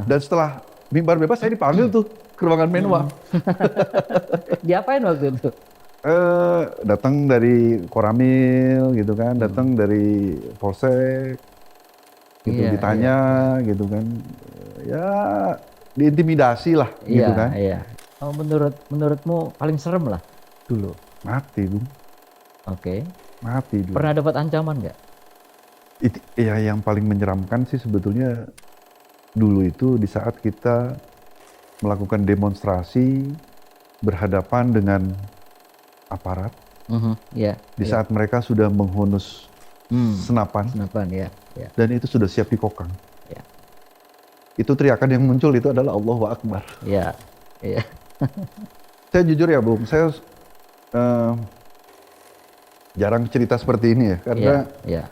Dan setelah mimbar bebas saya dipanggil tuh ke ruangan Menwa. Diapain waktu itu? Datang dari Koramil gitu kan, datang dari Polsek gitu Iya, iya, ditanya gitu kan. Ya diintimidasi lah iya, gitu kan. iya. Oh, menurutmu paling serem lah dulu. Mati Bung, Oke. mati dulu. Pernah dapat ancaman nggak? Ya yang paling menyeramkan sih sebetulnya dulu itu di saat kita melakukan demonstrasi berhadapan dengan aparat, Iya, di iya. saat mereka sudah menghunus Hmm, senapan senapan ya, ya, dan itu sudah siap dikokang. ya, Itu teriakan yang muncul itu adalah Allahu Akbar. ya, ya, Saya jujur ya Bung, saya eh, jarang cerita seperti ini ya, karena ya, ya.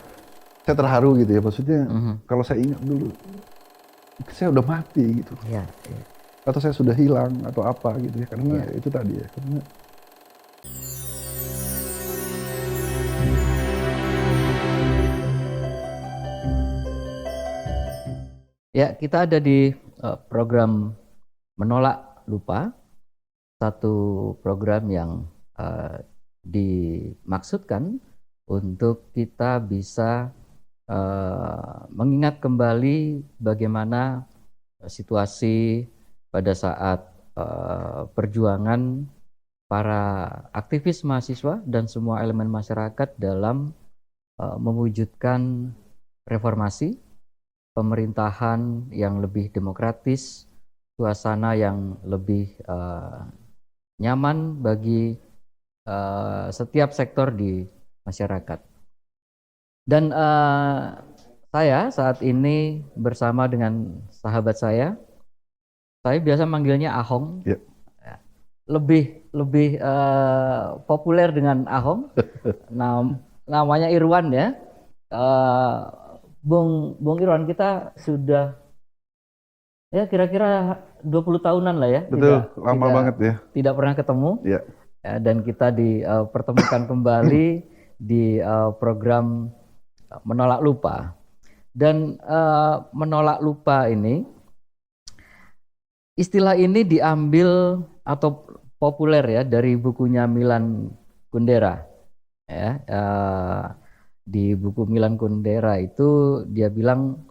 saya terharu gitu ya. Maksudnya Mhm. kalau saya ingat dulu, saya udah mati gitu. Ya, ya, Atau saya sudah hilang atau apa gitu ya. Karena ya. itu tadi ya. Karena Ya, kita ada di program Menolak Lupa, satu program yang dimaksudkan untuk kita bisa mengingat kembali bagaimana situasi pada saat perjuangan para aktivis mahasiswa dan semua elemen masyarakat dalam mewujudkan reformasi, pemerintahan yang lebih demokratis, suasana yang lebih nyaman bagi setiap sektor di masyarakat. Dan saya saat ini bersama dengan sahabat saya biasa manggilnya Ahong. ya, Lebih populer dengan Ahong. Namanya Irwan ya. Eh, Bung Irwan, kita sudah ya kira-kira 20 tahunan lah ya, betul, lama banget ya. tidak pernah ketemu. Ya, Ya, dan kita dipertemukan kembali di program Menolak Lupa. Dan menolak lupa ini, istilah ini diambil atau populer ya dari bukunya Milan Kundera. Ya, di buku Milan Kundera itu dia bilang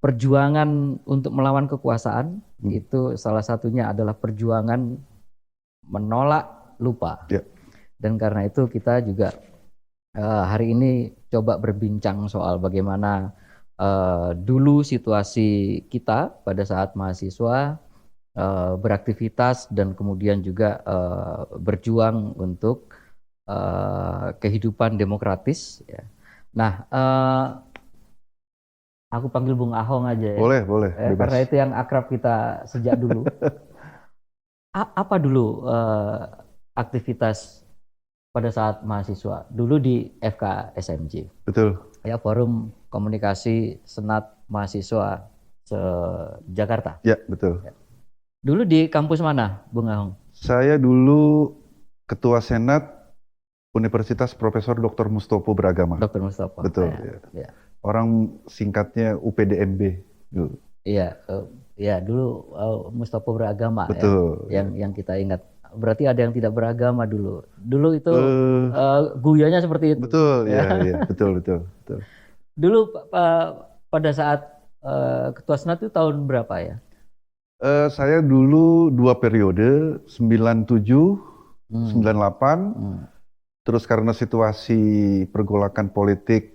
perjuangan untuk melawan kekuasaan itu salah satunya adalah perjuangan menolak lupa. ya, Dan karena itu kita juga hari ini coba berbincang soal bagaimana dulu situasi kita pada saat mahasiswa beraktivitas dan kemudian juga berjuang untuk kehidupan demokratis. Ya. Nah, aku panggil Bung Ahong aja ya, boleh, boleh, bebas. karena itu yang akrab kita sejak dulu. Apa dulu aktivitas pada saat mahasiswa? Dulu di FK SMJ. Betul. Ya, Forum Komunikasi Senat Mahasiswa se-Jakarta. Ya, betul. Ya. Dulu di kampus mana, Bung Ahong? Saya dulu Ketua Senat Universitas Profesor Dr. Mustopo Beragama. Dr. Mustafa. Betul. Ya, Ya. ya. Orang singkatnya UPDMB dulu. Iya, ya dulu Mustafa beragama Betul. ya, yang kita ingat. Berarti ada yang tidak beragama dulu. Dulu itu Eh, guyanya seperti itu. betul, Ya. ya, betul, betul, betul. Dulu pada saat Ketua Senat itu tahun berapa ya? Saya dulu 2 periode, 97, 98. Hmm. Terus karena situasi pergolakan politik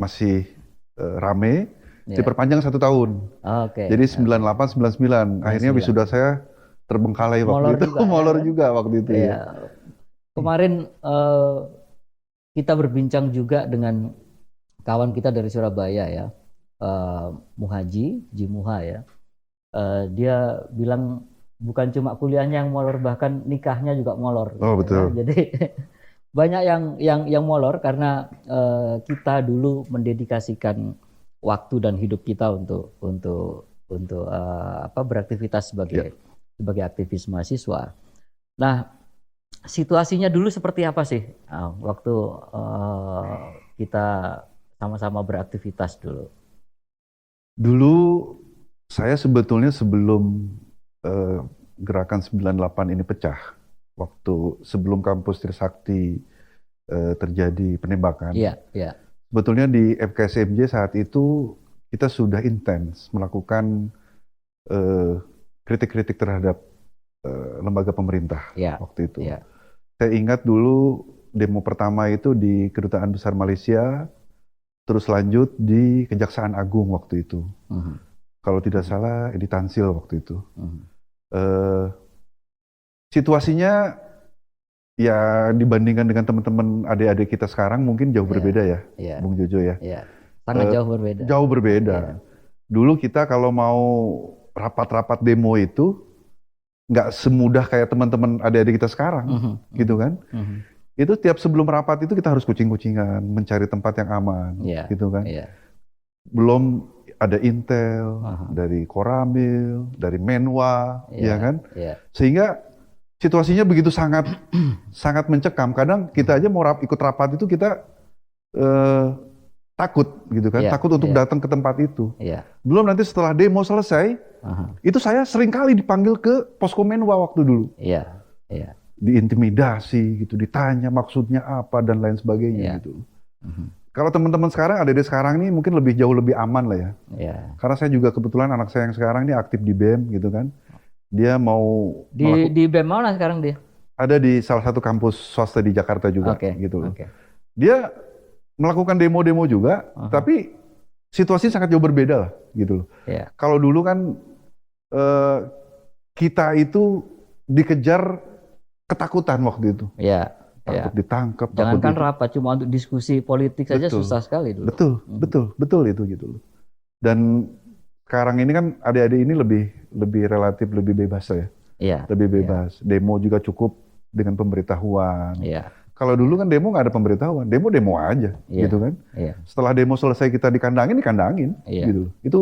masih rame, Ya. diperpanjang 1 tahun. Oke. Jadi 98, 99. Akhirnya 99. wisuda saya terbengkalai waktu Molor itu. juga, ya. Molor juga waktu itu ya. Ya. Kemarin kita berbincang juga dengan kawan kita dari Surabaya ya, Muhaji, Jimuha ya. Dia bilang bukan cuma kuliahnya yang molor, bahkan nikahnya juga molor. Oh, betul. Ya. Jadi banyak yang molor karena kita dulu mendedikasikan waktu dan hidup kita untuk beraktivitas sebagai aktivis mahasiswa. Nah, situasinya dulu seperti apa sih waktu kita sama-sama beraktivitas dulu? Dulu Saya sebetulnya sebelum eh, gerakan 98 ini pecah, waktu sebelum kampus Trisakti terjadi penembakan, Iya, iya, sebetulnya di FKSMJ saat itu kita sudah intens melakukan eh, kritik-kritik terhadap lembaga pemerintah iya, waktu itu. iya. Saya ingat dulu demo pertama itu di Kedutaan Besar Malaysia, terus lanjut di Kejaksaan Agung waktu itu. Mhm, Kalau tidak salah di Tansil waktu itu. mhm. Eh, Situasinya ya dibandingkan dengan teman-teman adik-adik kita sekarang mungkin jauh Iya, berbeda ya, iya, Bung Jojo ya. iya. Sangat Eh, jauh berbeda. Jauh berbeda. Iya. Dulu kita kalau mau rapat-rapat demo itu nggak semudah kayak teman-teman adik-adik kita sekarang, Mhm, gitu mhm, kan? mhm. Itu tiap sebelum rapat itu kita harus kucing-kucingan, mencari tempat yang aman, Iya, gitu kan? iya. Belum ada intel Aha. dari Koramil, dari Menwa, Iya, ya kan? iya, Sehingga situasinya begitu sangat sangat mencekam. Kadang kita aja mau ikut rapat itu kita eh, takut gitu kan, iya, takut untuk iya, datang ke tempat itu. iya. Belum nanti setelah demo selesai, Aha. itu saya sering kali dipanggil ke posko Menwa waktu dulu, Iya, iya, diintimidasi gitu, ditanya maksudnya apa dan lain sebagainya iya. gitu. Mhm. Kalau teman-teman sekarang, adik-adik sekarang ini mungkin lebih jauh lebih aman lah ya. Iya. Karena saya juga kebetulan anak saya yang sekarang ini aktif di BEM gitu kan. Dia mau Di BEM mana sekarang dia? ada di salah satu kampus swasta di Jakarta juga Oke, gitu loh. oke. Dia melakukan demo-demo juga, Aha. tapi situasi sangat jauh berbeda lah gitu loh. Iya, Kalau dulu kan eh, kita itu dikejar ketakutan waktu itu. iya, iya. Takut ditangkap, takut Jangankan itu. rapat, cuma untuk diskusi politik saja Betul, susah sekali dulu. betul, Mhm. betul, betul itu gitu loh. Dan sekarang ini kan adik-adik ini lebih lebih relatif lebih bebas ya, Iya, lebih iya, bebas. Demo juga cukup dengan pemberitahuan. iya, Kalau dulu kan demo nggak ada pemberitahuan, demo aja, iya, gitu kan. iya, Setelah demo selesai kita dikandangin, iya. gitu loh. Itu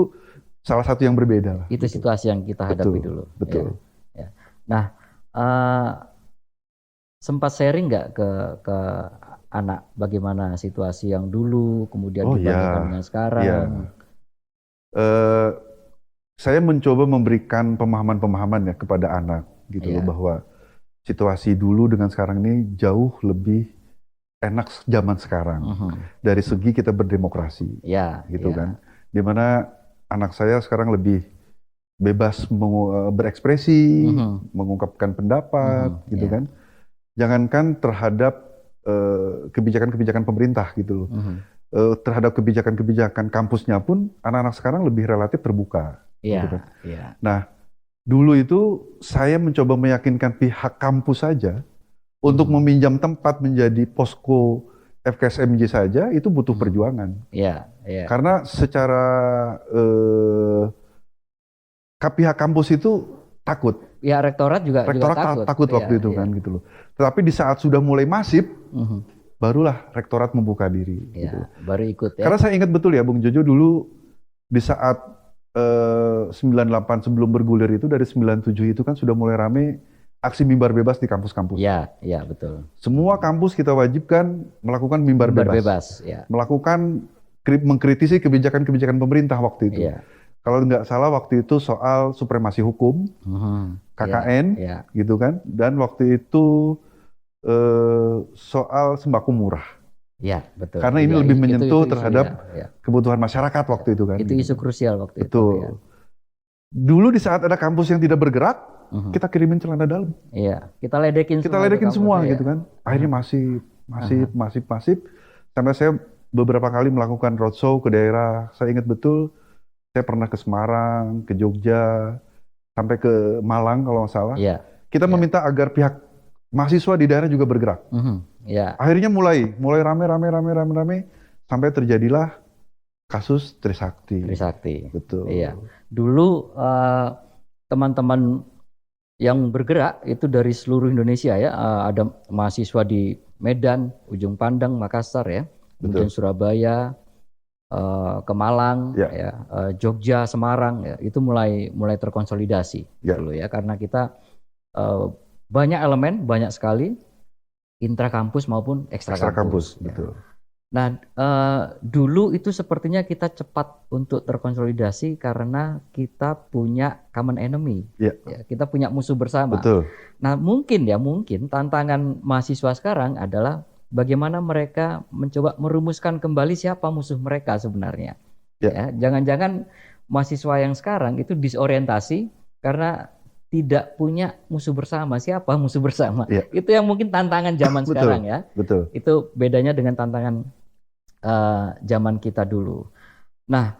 salah satu yang berbeda lah. Itu gitu. situasi yang kita hadapi Betul, dulu. betul. Ya, ya. Nah, eh, sempat sharing nggak ke anak bagaimana situasi yang dulu, kemudian Oh dibandingkan ya, dengan ya. sekarang? Eh, saya mencoba memberikan pemahaman-pemahaman ya kepada anak, gitu loh, Iya, bahwa situasi dulu dengan sekarang ini jauh lebih enak zaman sekarang. mhm. Dari segi kita berdemokrasi, Ya, gitu ya, kan. Dimana anak saya sekarang lebih bebas berekspresi, mhm, mengungkapkan pendapat, gitu ya, kan. Jangankan terhadap kebijakan-kebijakan pemerintah gitu loh. mhm. Terhadap kebijakan-kebijakan kampusnya pun anak-anak sekarang lebih relatif terbuka, gitu kan. Ya, ya, Nah, dulu itu saya mencoba meyakinkan pihak kampus saja untuk mhm. meminjam tempat menjadi posko FKSMJ saja itu butuh Mhm. perjuangan. Ya, ya, Karena secara pihak kampus itu takut. ya. Rektorat juga Rektorat takut. takut Iya, waktu itu iya, kan gitu loh. Tetapi di saat sudah mulai masif, mhm. barulah rektorat membuka diri Ya, gitu. baru ikut ya. Karena saya ingat betul ya Bung Jojo dulu di saat 98 sebelum bergulir itu dari 97 itu kan sudah mulai rame aksi mimbar bebas di kampus-kampus. Ya, ya, betul. Semua kampus kita wajibkan melakukan mimbar Mimbar bebas. bebas, ya, Melakukan mengkritisi kebijakan-kebijakan pemerintah waktu itu. iya. Kalau nggak salah waktu itu soal supremasi hukum, Mhm. KKN, Ya, gitu kan. Dan waktu itu soal sembako murah. ya, betul. Karena ini Iya, lebih itu menyentuh isu, terhadap ya. kebutuhan masyarakat waktu itu kan. Itu gitu. isu krusial waktu Betul. itu. Ya. Dulu di saat ada kampus yang tidak bergerak, Mhm. kita kirimin celana dalam. Iya, kita ledekin Kita semua itu ledekin kampus, semua ya. gitu kan. Akhirnya masif. Sampai saya beberapa kali melakukan roadshow ke daerah. Saya ingat betul, saya pernah ke Semarang, ke Jogja, sampai ke Malang kalau nggak salah. Iya, Kita iya. meminta agar pihak mahasiswa di daerah juga bergerak. Ya, Akhirnya mulai rame, sampai terjadilah kasus Trisakti. Trisakti. Betul. Iya. Dulu teman-teman yang bergerak itu dari seluruh Indonesia ya. Ada mahasiswa di Medan, Ujung Pandang, Makassar ya, kemudian Betul. Surabaya, ke Malang, Ya. ya, Jogja, Semarang, ya, itu mulai terkonsolidasi Ya. dulu ya, karena kita banyak elemen, banyak sekali intra kampus maupun ekstra Ekstra kampus, ya. betul. Nah, dulu itu sepertinya kita cepat untuk terkonsolidasi karena kita punya common enemy, Ya, ya, kita punya musuh bersama. betul. Nah, mungkin tantangan mahasiswa sekarang adalah bagaimana mereka mencoba merumuskan kembali siapa musuh mereka sebenarnya. Ya, Ya, jangan-jangan mahasiswa yang sekarang itu disorientasi karena tidak punya musuh bersama. Siapa musuh bersama? ya, Itu yang mungkin tantangan zaman sekarang betul, ya. betul. Itu bedanya dengan tantangan zaman kita dulu. Nah,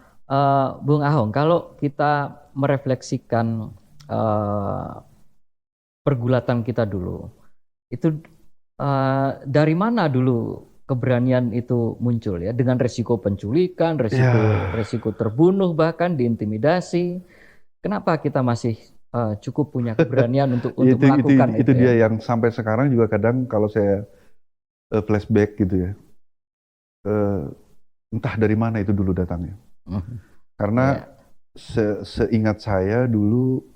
Bung Ahong, kalau kita merefleksikan eh, pergulatan kita dulu, itu dari mana dulu keberanian itu muncul ya? Dengan resiko penculikan, resiko Ya, resiko terbunuh, bahkan diintimidasi. Kenapa kita masih cukup punya keberanian untuk itu itu melakukan itu itu ya? dia yang sampai sekarang juga kadang kalau saya flashback gitu ya, eh, entah dari mana itu dulu datangnya. Mhm. Karena Ya, seingat saya dulu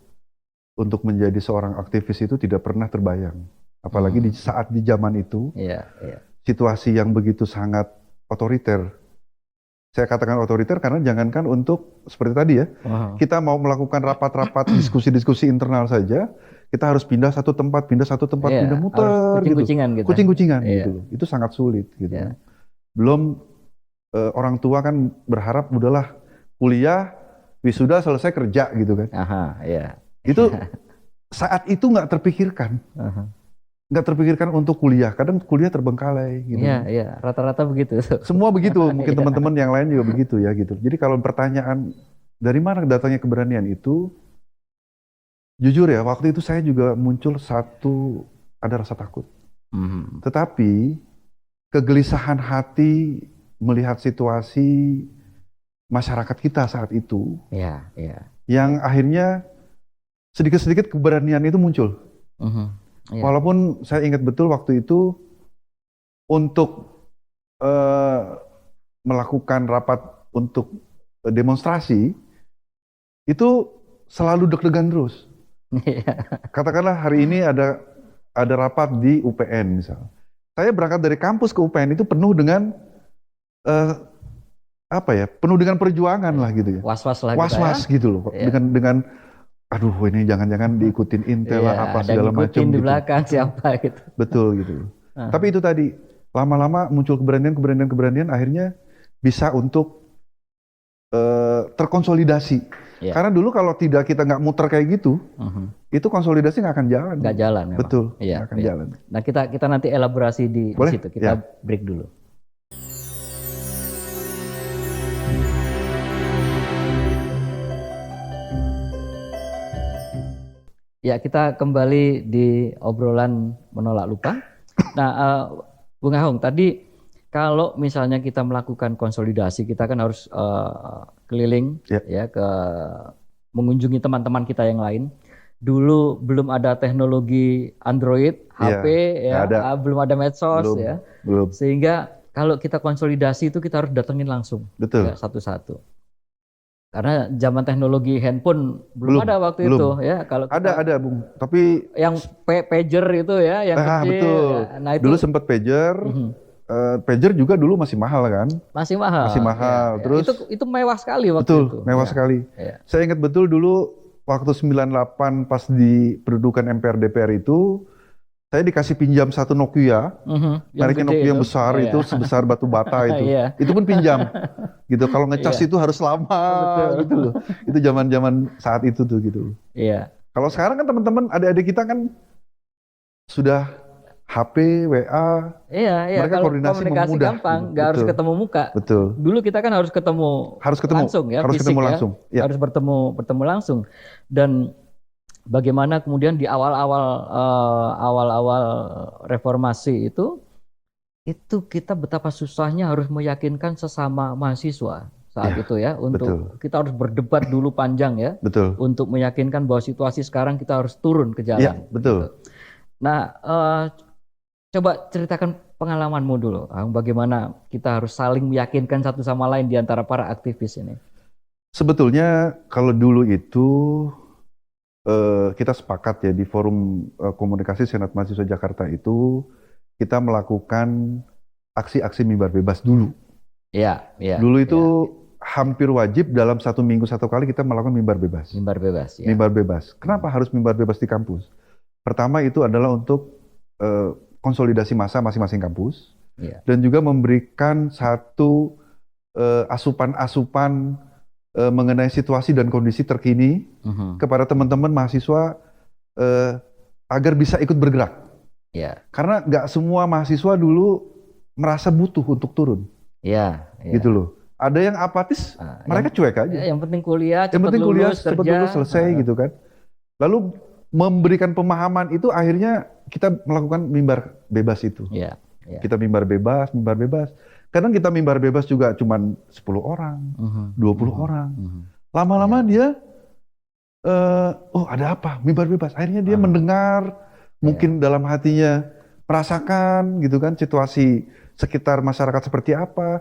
untuk menjadi seorang aktivis itu tidak pernah terbayang. Apalagi di mhm. saat di zaman itu, Ya, ya. situasi yang begitu sangat otoriter. Saya katakan otoriter karena jangankan untuk seperti tadi ya, Wow. kita mau melakukan rapat-rapat, diskusi-diskusi internal saja, kita harus pindah satu tempat, Iya, pindah harus muter gitu, kucing-kucingan kita. kucing-kucingan Iya, gitu loh. Itu sangat sulit gitu kan. ya. Belum orang tua kan berharap udahlah kuliah, wisuda selesai kerja gitu kan. Aha, ya. Itu saat itu Aha. nggak terpikirkan untuk kuliah. Kadang kuliah terbengkalai gitu Iya, kan. iya, rata-rata begitu. Semua begitu, mungkin Iya. teman-teman yang lain juga begitu ya gitu. Jadi kalau pertanyaan dari mana datangnya keberanian itu, jujur ya, waktu itu saya juga muncul ada rasa takut. Mhm. Tetapi kegelisahan hati melihat situasi masyarakat kita saat itu, Iya, iya. yang akhirnya sedikit-sedikit keberanian itu muncul. Mhm. Iya. Walaupun saya ingat betul waktu itu untuk eh, melakukan rapat untuk demonstrasi, itu selalu deg-degan terus. Iya. Katakanlah hari ini ada rapat di UPN misalnya. Saya berangkat dari kampus ke UPN itu penuh dengan eh, apa ya? Penuh dengan perjuangan lah gitu ya. Was-was lah kita ya. Was-was gitu loh. Iya. Dengan aduh ini jangan-jangan diikutin Intel Iya, lah apa ada segala macam ngikutin di gitu. belakang Betul, siapa gitu. betul gitu. Tapi Aha. itu tadi lama-lama muncul keberanian akhirnya bisa untuk terkonsolidasi. Iya. Karena dulu kalau tidak kita nggak muter kayak gitu, Mhm. itu konsolidasi nggak akan jalan. Nggak jalan memang. Betul, Iya, nggak akan iya. jalan. Nah, kita nanti elaborasi di Boleh? situ. Kita Ya. break dulu. Ya, kita kembali di obrolan menolak lupa. Nah, Bung Ahong, tadi kalau misalnya kita melakukan konsolidasi, kita kan harus keliling Ya. ya ke mengunjungi teman-teman kita yang lain. Dulu belum ada teknologi Android, Iya, HP nggak ya, ada. belum ada medsos Belum, ya. belum. Sehingga kalau kita konsolidasi itu kita harus datengin langsung Betul. ya, satu-satu. Karena zaman teknologi handphone belum Belum, ada waktu belum. itu ya. Kalau kita Ada, Bung. Tapi, yang pager itu ya, yang kecil. betul. Ya. Nah itu Dulu sempat pager. mhm, Pager juga dulu masih mahal kan? masih mahal. Masih mahal. Ya, ya. Terus, Itu mewah sekali waktu betul, itu. mewah Ya, sekali. ya. Saya ingat betul dulu waktu 98 pas di pendudukan MPR DPR itu, saya dikasih pinjam satu Nokia, Mhm, yang mereknya gede Nokia yang itu. besar Iya. itu sebesar batu bata itu. Iya. Itu pun pinjam. Gitu. Kalau ngecas Iya. itu harus lama Betul. gitu loh. Itu zaman-zaman saat itu tuh gitu. Iya. Kalau sekarang kan teman-teman adik-adik kita kan sudah HP, WA, Iya, iya. mereka Kalau koordinasi komunikasi memudah gampang, gitu. nggak harus Betul. ketemu muka. Betul. Dulu kita kan harus ketemu Harus ketemu, langsung ya, harus fisik ketemu ya. langsung. Ya, Harus bertemu langsung. Dan bagaimana kemudian di awal-awal reformasi itu kita betapa susahnya harus meyakinkan sesama mahasiswa saat Ya, itu ya, untuk betul. kita harus berdebat dulu panjang ya, Betul. untuk meyakinkan bahwa situasi sekarang kita harus turun ke Ya, jalan. betul. Gitu. Nah, coba ceritakan pengalamanmu dulu, bagaimana kita harus saling meyakinkan satu sama lain di antara para aktivis ini. Sebetulnya kalau dulu itu kita sepakat ya di forum komunikasi Senat Mahasiswa Jakarta itu kita melakukan aksi-aksi mimbar bebas dulu. Ya, ya, Dulu itu ya. hampir wajib dalam 1 minggu 1 kali kita melakukan mimbar bebas. Mimbar bebas, ya. Mimbar bebas. Kenapa harus mimbar bebas di kampus? Pertama itu adalah untuk konsolidasi massa masing-masing kampus, Ya. dan juga memberikan satu asupan-asupan mengenai situasi dan kondisi terkini kepada teman-teman mahasiswa agar bisa ikut bergerak. Ya, Karena nggak semua mahasiswa dulu merasa butuh untuk turun, ya, ya. gitu loh. Ada yang apatis, mereka cuek aja. Yang penting kuliah, Yang penting kuliah, cepat cepat lulus, selesai gitu kan. Lalu memberikan pemahaman itu akhirnya kita melakukan mimbar bebas itu. Ya, ya. Kita mimbar bebas, mimbar bebas. Kadang kita mimbar bebas juga cuman 10 orang, 20 orang. Lama-lama dia, oh ada apa? Mimbar bebas. Akhirnya dia mendengar, mungkin dalam hatinya merasakan gitu kan situasi sekitar masyarakat seperti apa.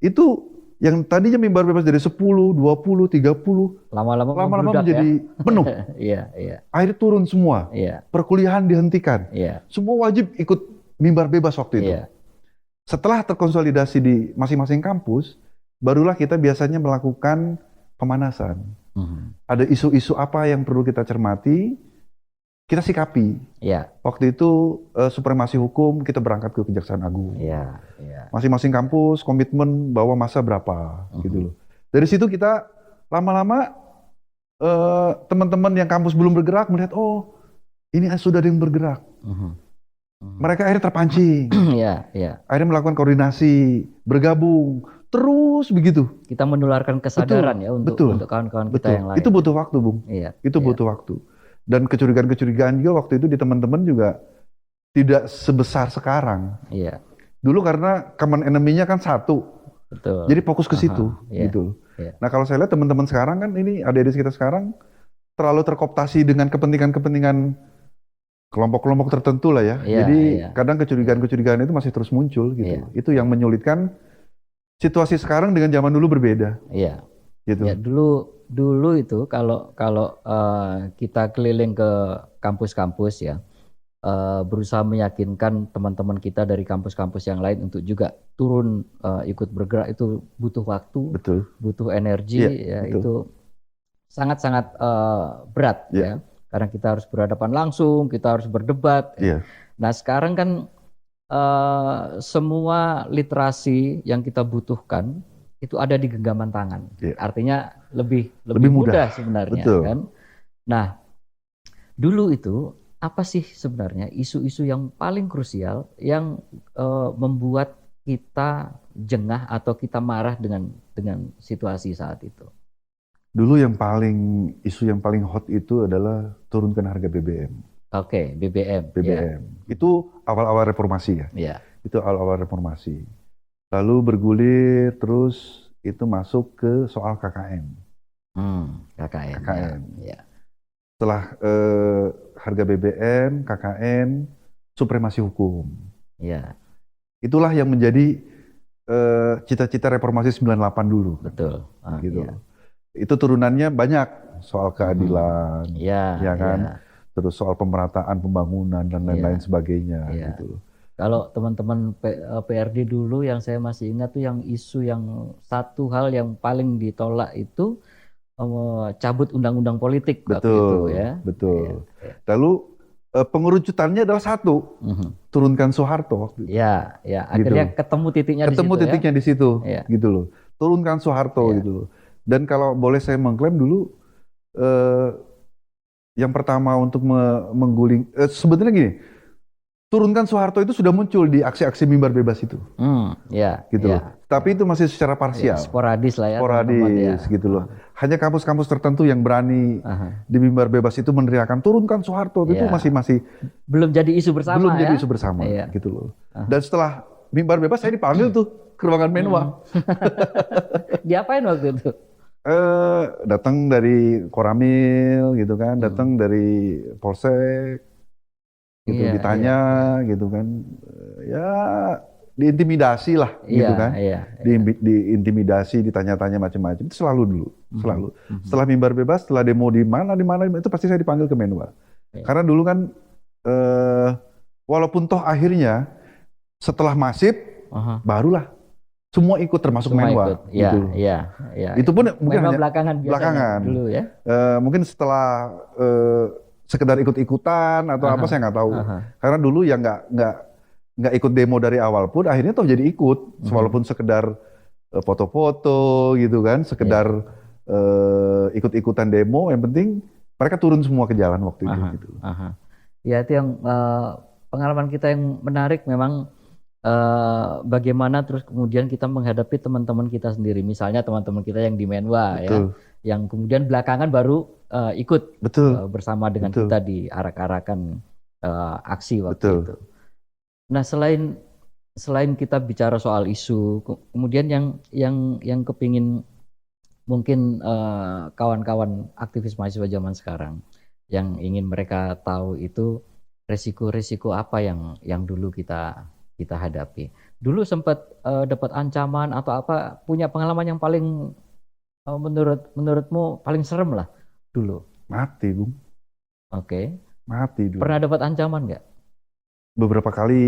Itu yang tadinya mimbar bebas dari 10, 20, 30, lama-lama lama-lama membludak, menjadi penuh. Iya, iya, Akhirnya turun semua. iya, Perkuliahan dihentikan. iya, Semua wajib ikut mimbar bebas waktu itu. iya. Setelah terkonsolidasi di masing-masing kampus, barulah kita biasanya melakukan pemanasan. Ada isu-isu apa yang perlu kita cermati, kita sikapi. Iya, Waktu itu supremasi hukum, kita berangkat ke Kejaksaan Agung. iya, iya. Masing-masing kampus komitmen bawa masa berapa, gitu loh. Dari situ kita lama-lama teman-teman yang kampus belum bergerak melihat, oh ini sudah ada yang bergerak. Mereka akhirnya terpancing. Iya, iya. Akhirnya melakukan koordinasi, bergabung, terus begitu. Kita menularkan kesadaran ya betul. untuk kawan-kawan kita yang lain. Itu butuh waktu, Bung. Iya. Itu butuh waktu. Dan kecurigaan-kecurigaan juga waktu itu di teman-teman juga tidak sebesar sekarang. Iya. Dulu karena common enemy-nya kan satu. Betul. Jadi fokus ke situ, Iya. gitu. Iya. Nah, kalau saya lihat teman-teman sekarang kan ini adik-adik kita sekarang terlalu terkooptasi dengan kepentingan-kepentingan kelompok-kelompok tertentu lah ya. Iya, Jadi iya. kadang kecurigaan-kecurigaan itu masih terus muncul gitu. Iya. Itu yang menyulitkan situasi sekarang dengan zaman dulu berbeda. Iya. Gitu. Ya, dulu itu kalau kita keliling ke kampus-kampus ya, berusaha meyakinkan teman-teman kita dari kampus-kampus yang lain untuk juga turun ikut bergerak, itu butuh waktu, Betul. butuh energi, Iya, ya betul. itu sangat-sangat berat Iya. ya, karena kita harus berhadapan langsung, kita harus berdebat. Iya. Nah sekarang kan semua literasi yang kita butuhkan itu ada di genggaman tangan. Iya. Artinya lebih mudah. mudah sebenarnya. Betul. Kan? Nah, dulu itu apa sih sebenarnya isu-isu yang paling krusial yang membuat kita jengah atau kita marah dengan situasi saat itu? Dulu isu yang paling hot itu adalah turunkan harga BBM. Oke, BBM. BBM. Itu awal-awal reformasi ya. Ya. Itu awal-awal reformasi. Lalu bergulir terus itu masuk ke soal KKN. KKN. KKN. Ya. Setelah harga BBM, KKN, supremasi hukum. Ya. Itulah yang menjadi cita-cita reformasi 98 dulu. Betul. Gitu. Ya. Itu turunannya banyak, soal keadilan, ya kan? Ya. Terus soal pemerataan pembangunan dan lain-lain sebagainya. Ya. Gitu. Kalau teman-teman PRD dulu yang saya masih ingat tuh yang isu yang satu hal yang paling ditolak itu cabut undang-undang politik waktu itu ya. Betul. Ya. Lalu pengerucutannya adalah satu, turunkan Soeharto waktu itu. Ya. Akhirnya Gitu. ketemu titiknya Ketemu di situ. titiknya di situ, Ya. gitu loh. Turunkan Soeharto, gitu loh. Dan kalau boleh saya mengklaim dulu, yang pertama untuk mengguling, sebetulnya gini, turunkan Soeharto itu sudah muncul di aksi-aksi mimbar bebas itu, gitu loh. Tapi itu masih secara parsial, sporadis lah ya. sporadis, gitu loh. Hanya kampus-kampus tertentu yang berani di mimbar bebas itu meneriakan turunkan Soeharto, itu masih belum jadi isu bersama, jadi isu bersama, gitu loh. Dan setelah mimbar bebas saya dipanggil tuh ke ruangan Menwa. Diapain waktu itu? Datang dari Koramil gitu kan, datang dari Polsek gitu, ditanya gitu kan, ya diintimidasi lah gitu kan, diintimidasi, ditanya-tanya macam-macam, itu selalu dulu, selalu. Setelah mimbar bebas, setelah demo di mana itu pasti saya dipanggil ke Menwa, karena dulu kan walaupun toh akhirnya setelah masif Aha. barulah semua ikut termasuk Semua Menwa ikut. Ya, gitu. ya, ya. Itu pun mungkin Menwa hanya belakangan biasanya belakangan. dulu ya. Mungkin setelah sekedar ikut-ikutan atau apa Aha, saya nggak tahu. aha. Karena dulu ya nggak ikut demo dari awal pun akhirnya toh jadi ikut, walaupun sekedar foto-foto gitu kan, sekedar ikut-ikutan demo. Yang penting mereka turun semua ke jalan waktu itu Aha, gitu. aha. Ya itu yang pengalaman kita yang menarik memang bagaimana terus kemudian kita menghadapi teman-teman kita sendiri, misalnya teman-teman kita yang di Menwa ya, Betul, yang kemudian belakangan baru ikut betul, bersama dengan betul, kita di arak-arakan aksi waktu betul. itu. Nah selain kita bicara soal isu, kemudian yang kepingin mungkin kawan-kawan aktivis mahasiswa zaman sekarang yang ingin mereka tahu itu resiko-resiko apa yang dulu kita hadapi. Dulu sempat dapat ancaman atau apa, punya pengalaman yang paling menurutmu paling serem lah dulu. Mati, Bung. Oke. Mati dulu. Pernah dapat ancaman nggak? Beberapa kali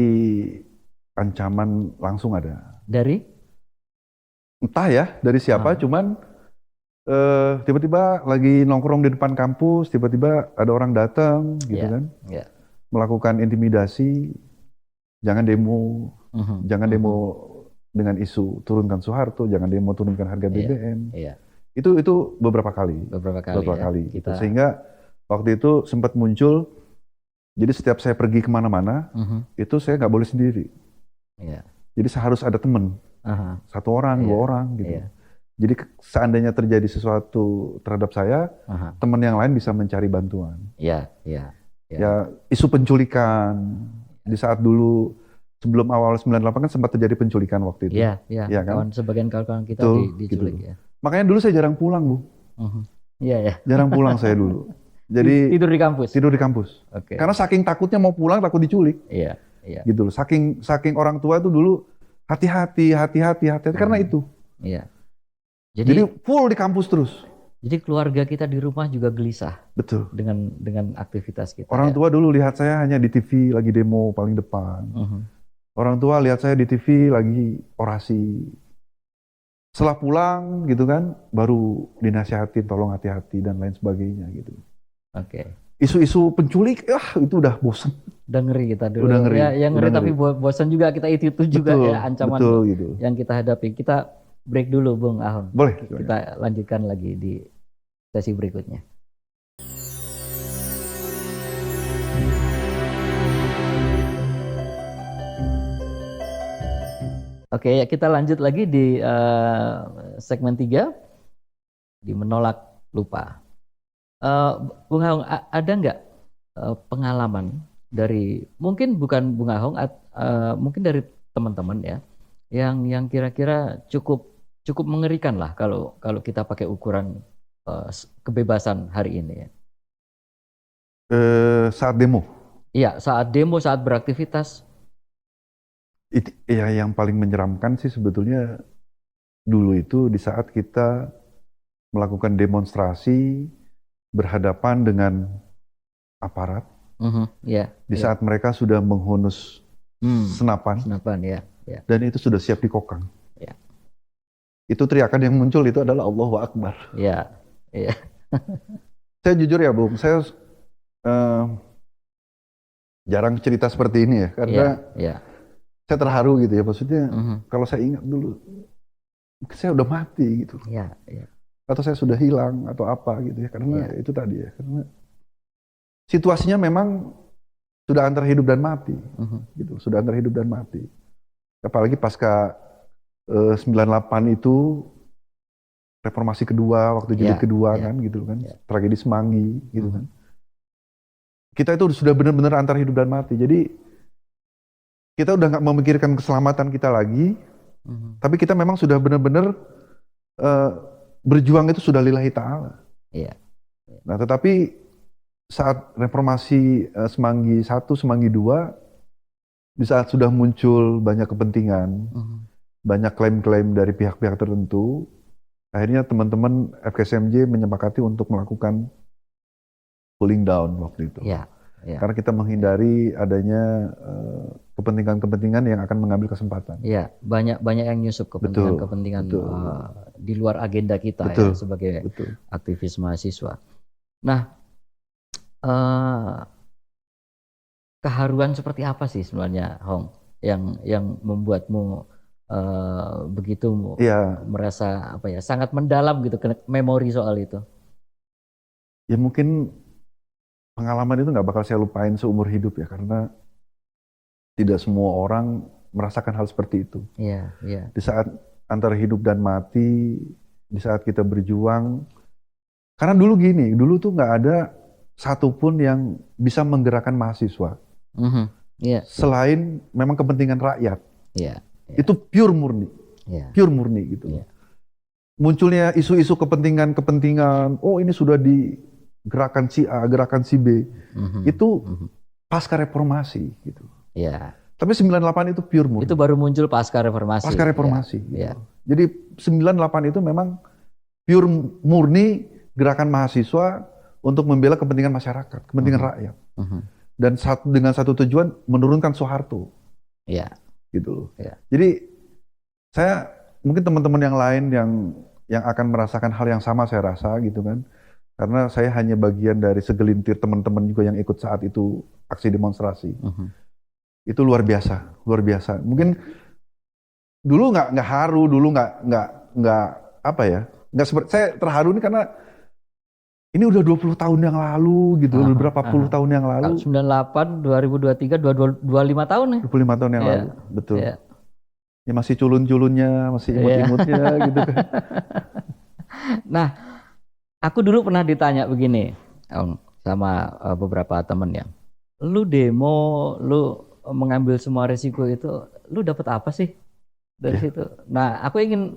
ancaman langsung ada. Dari? Entah ya dari siapa, cuman tiba-tiba lagi nongkrong di depan kampus, tiba-tiba ada orang datang gitu Ya, kan, ya. melakukan intimidasi, jangan demo, jangan demo dengan isu turunkan Soeharto, jangan demo turunkan harga BBM. Iya. Itu beberapa kali Beberapa ya, kali gitu. Sehingga waktu itu sempat muncul, jadi setiap saya pergi kemana-mana, itu saya nggak boleh sendiri. Iya. Jadi harus ada teman, satu orang, dua orang gitu. Iya. Jadi seandainya terjadi sesuatu terhadap saya, teman yang lain bisa mencari bantuan. Iya. Ya, isu penculikan di saat dulu sebelum awal 98 kan sempat terjadi penculikan waktu itu. Iya kan? Sebagian kawan-kawan kita diculik gitu. ya. Makanya dulu saya jarang pulang, Bu. Iya. Jarang pulang saya dulu. Jadi tidur di kampus. Tidur di kampus. Oke. Karena saking takutnya mau pulang takut diculik. Iya. Gitu loh. Saking orang tua itu dulu hati-hati karena itu. Iya. Jadi full di kampus terus. Jadi keluarga kita di rumah juga gelisah. Betul. Dengan aktivitas kita. Orang tua dulu lihat saya hanya di TV lagi demo paling depan. Orang tua lihat saya di TV lagi orasi. Setelah pulang gitu kan, baru dinasihatin tolong hati-hati dan lain sebagainya gitu. Oke. Isu-isu penculik, itu udah bosan. Udah ngeri kita dulu. Udah ngeri. Ya, yang ngeri tapi bosan juga kita itu juga betul, ya ancaman betul, gitu. yang kita hadapi. Kita break dulu, Bung Ahon. Boleh. Kita lanjutkan lagi di sesi berikutnya. Oke, kita lanjut lagi di segmen 3 di menolak lupa. Bung Ahong, ada nggak pengalaman dari mungkin bukan Bung Ahong, mungkin dari teman-teman ya, yang kira-kira cukup mengerikan lah kalau kita pakai ukuran kebebasan hari ini ya. Saat demo. Iya, saat demo, saat beraktivitas. Ya, yang paling menyeramkan sih sebetulnya dulu itu di saat kita melakukan demonstrasi berhadapan dengan aparat. Di saat mereka sudah menghunus senapan, ya. Dan itu sudah siap dikokang. Ya. Itu teriakan yang muncul itu adalah Allahu Akbar. Iya. Saya jujur ya, Bung, saya jarang cerita seperti ini ya, karena saya terharu gitu ya, maksudnya kalau saya ingat dulu, saya udah mati gitu. Atau saya sudah hilang atau apa gitu ya, karena itu tadi ya, karena situasinya memang sudah antara hidup dan mati, gitu, sudah antara hidup dan mati. Apalagi pasca 98 itu, reformasi kedua, waktu jilid kedua kan, gitu kan, tragedi Semanggi, gitu kan. Kita itu sudah benar-benar antara hidup dan mati, jadi kita udah nggak memikirkan keselamatan kita lagi, tapi kita memang sudah benar-benar berjuang itu sudah lillahi ta'ala. Nah, tetapi saat reformasi Semanggi 1, Semanggi 2, di saat sudah muncul banyak kepentingan, banyak klaim-klaim dari pihak-pihak tertentu, akhirnya teman-teman FKSMJ menyepakati untuk melakukan cooling down waktu itu. Iya. Karena kita menghindari adanya kepentingan-kepentingan yang akan mengambil kesempatan. Iya, banyak yang nyusup Betul, kepentingan betul, di luar agenda kita ya betul, sebagai betul. aktivis mahasiswa. Nah, eh, keharuan seperti apa sih sebenarnya, Hong, yang membuatmu begitu Iya, merasa apa ya sangat mendalam gitu memori soal itu? ya mungkin pengalaman itu nggak bakal saya lupain seumur hidup ya, karena tidak semua orang merasakan hal seperti itu. Iya, iya. Di saat antara hidup dan mati, di saat kita berjuang, karena dulu gini, dulu tuh nggak ada satupun yang bisa menggerakkan mahasiswa Mhm. Iya, selain memang kepentingan rakyat. iya, iya, Itu pure murni iya, gitu. iya. Munculnya isu-isu kepentingan, oh ini sudah di gerakan si A, gerakan si B, Mhm, itu mhm. pasca reformasi gitu. Iya. Tapi 98 itu pure murni, Itu baru muncul pasca reformasi. pasca reformasi Iya, gitu. Jadi 98 itu memang pure murni gerakan mahasiswa untuk membela kepentingan masyarakat, kepentingan Mhm. rakyat. Mhm. Dan dengan satu tujuan, menurunkan Soeharto Iya, gitu loh. iya. Jadi saya mungkin teman-teman yang lain yang akan merasakan hal yang sama saya rasa gitu kan. Karena saya hanya bagian dari segelintir teman-teman juga yang ikut saat itu aksi demonstrasi. Mhm. Itu luar biasa, luar biasa. Mungkin dulu nggak haru, dulu nggak apa ya, nggak seperti saya terharu ini karena ini udah 20 tahun yang lalu gitu, Aha, beberapa puluh aha. tahun yang Kalau lalu, 98, 2023, 25 tahun nih. 25 tahun yang Iya, lalu, betul. iya, Ya masih culun-culunnya, masih iya. imut-imutnya gitu kan. Nah, aku dulu pernah ditanya begini, Om, sama beberapa temen ya. Lu demo, lu mengambil semua risiko itu, lu dapat apa sih dari Iya. situ? Nah, aku ingin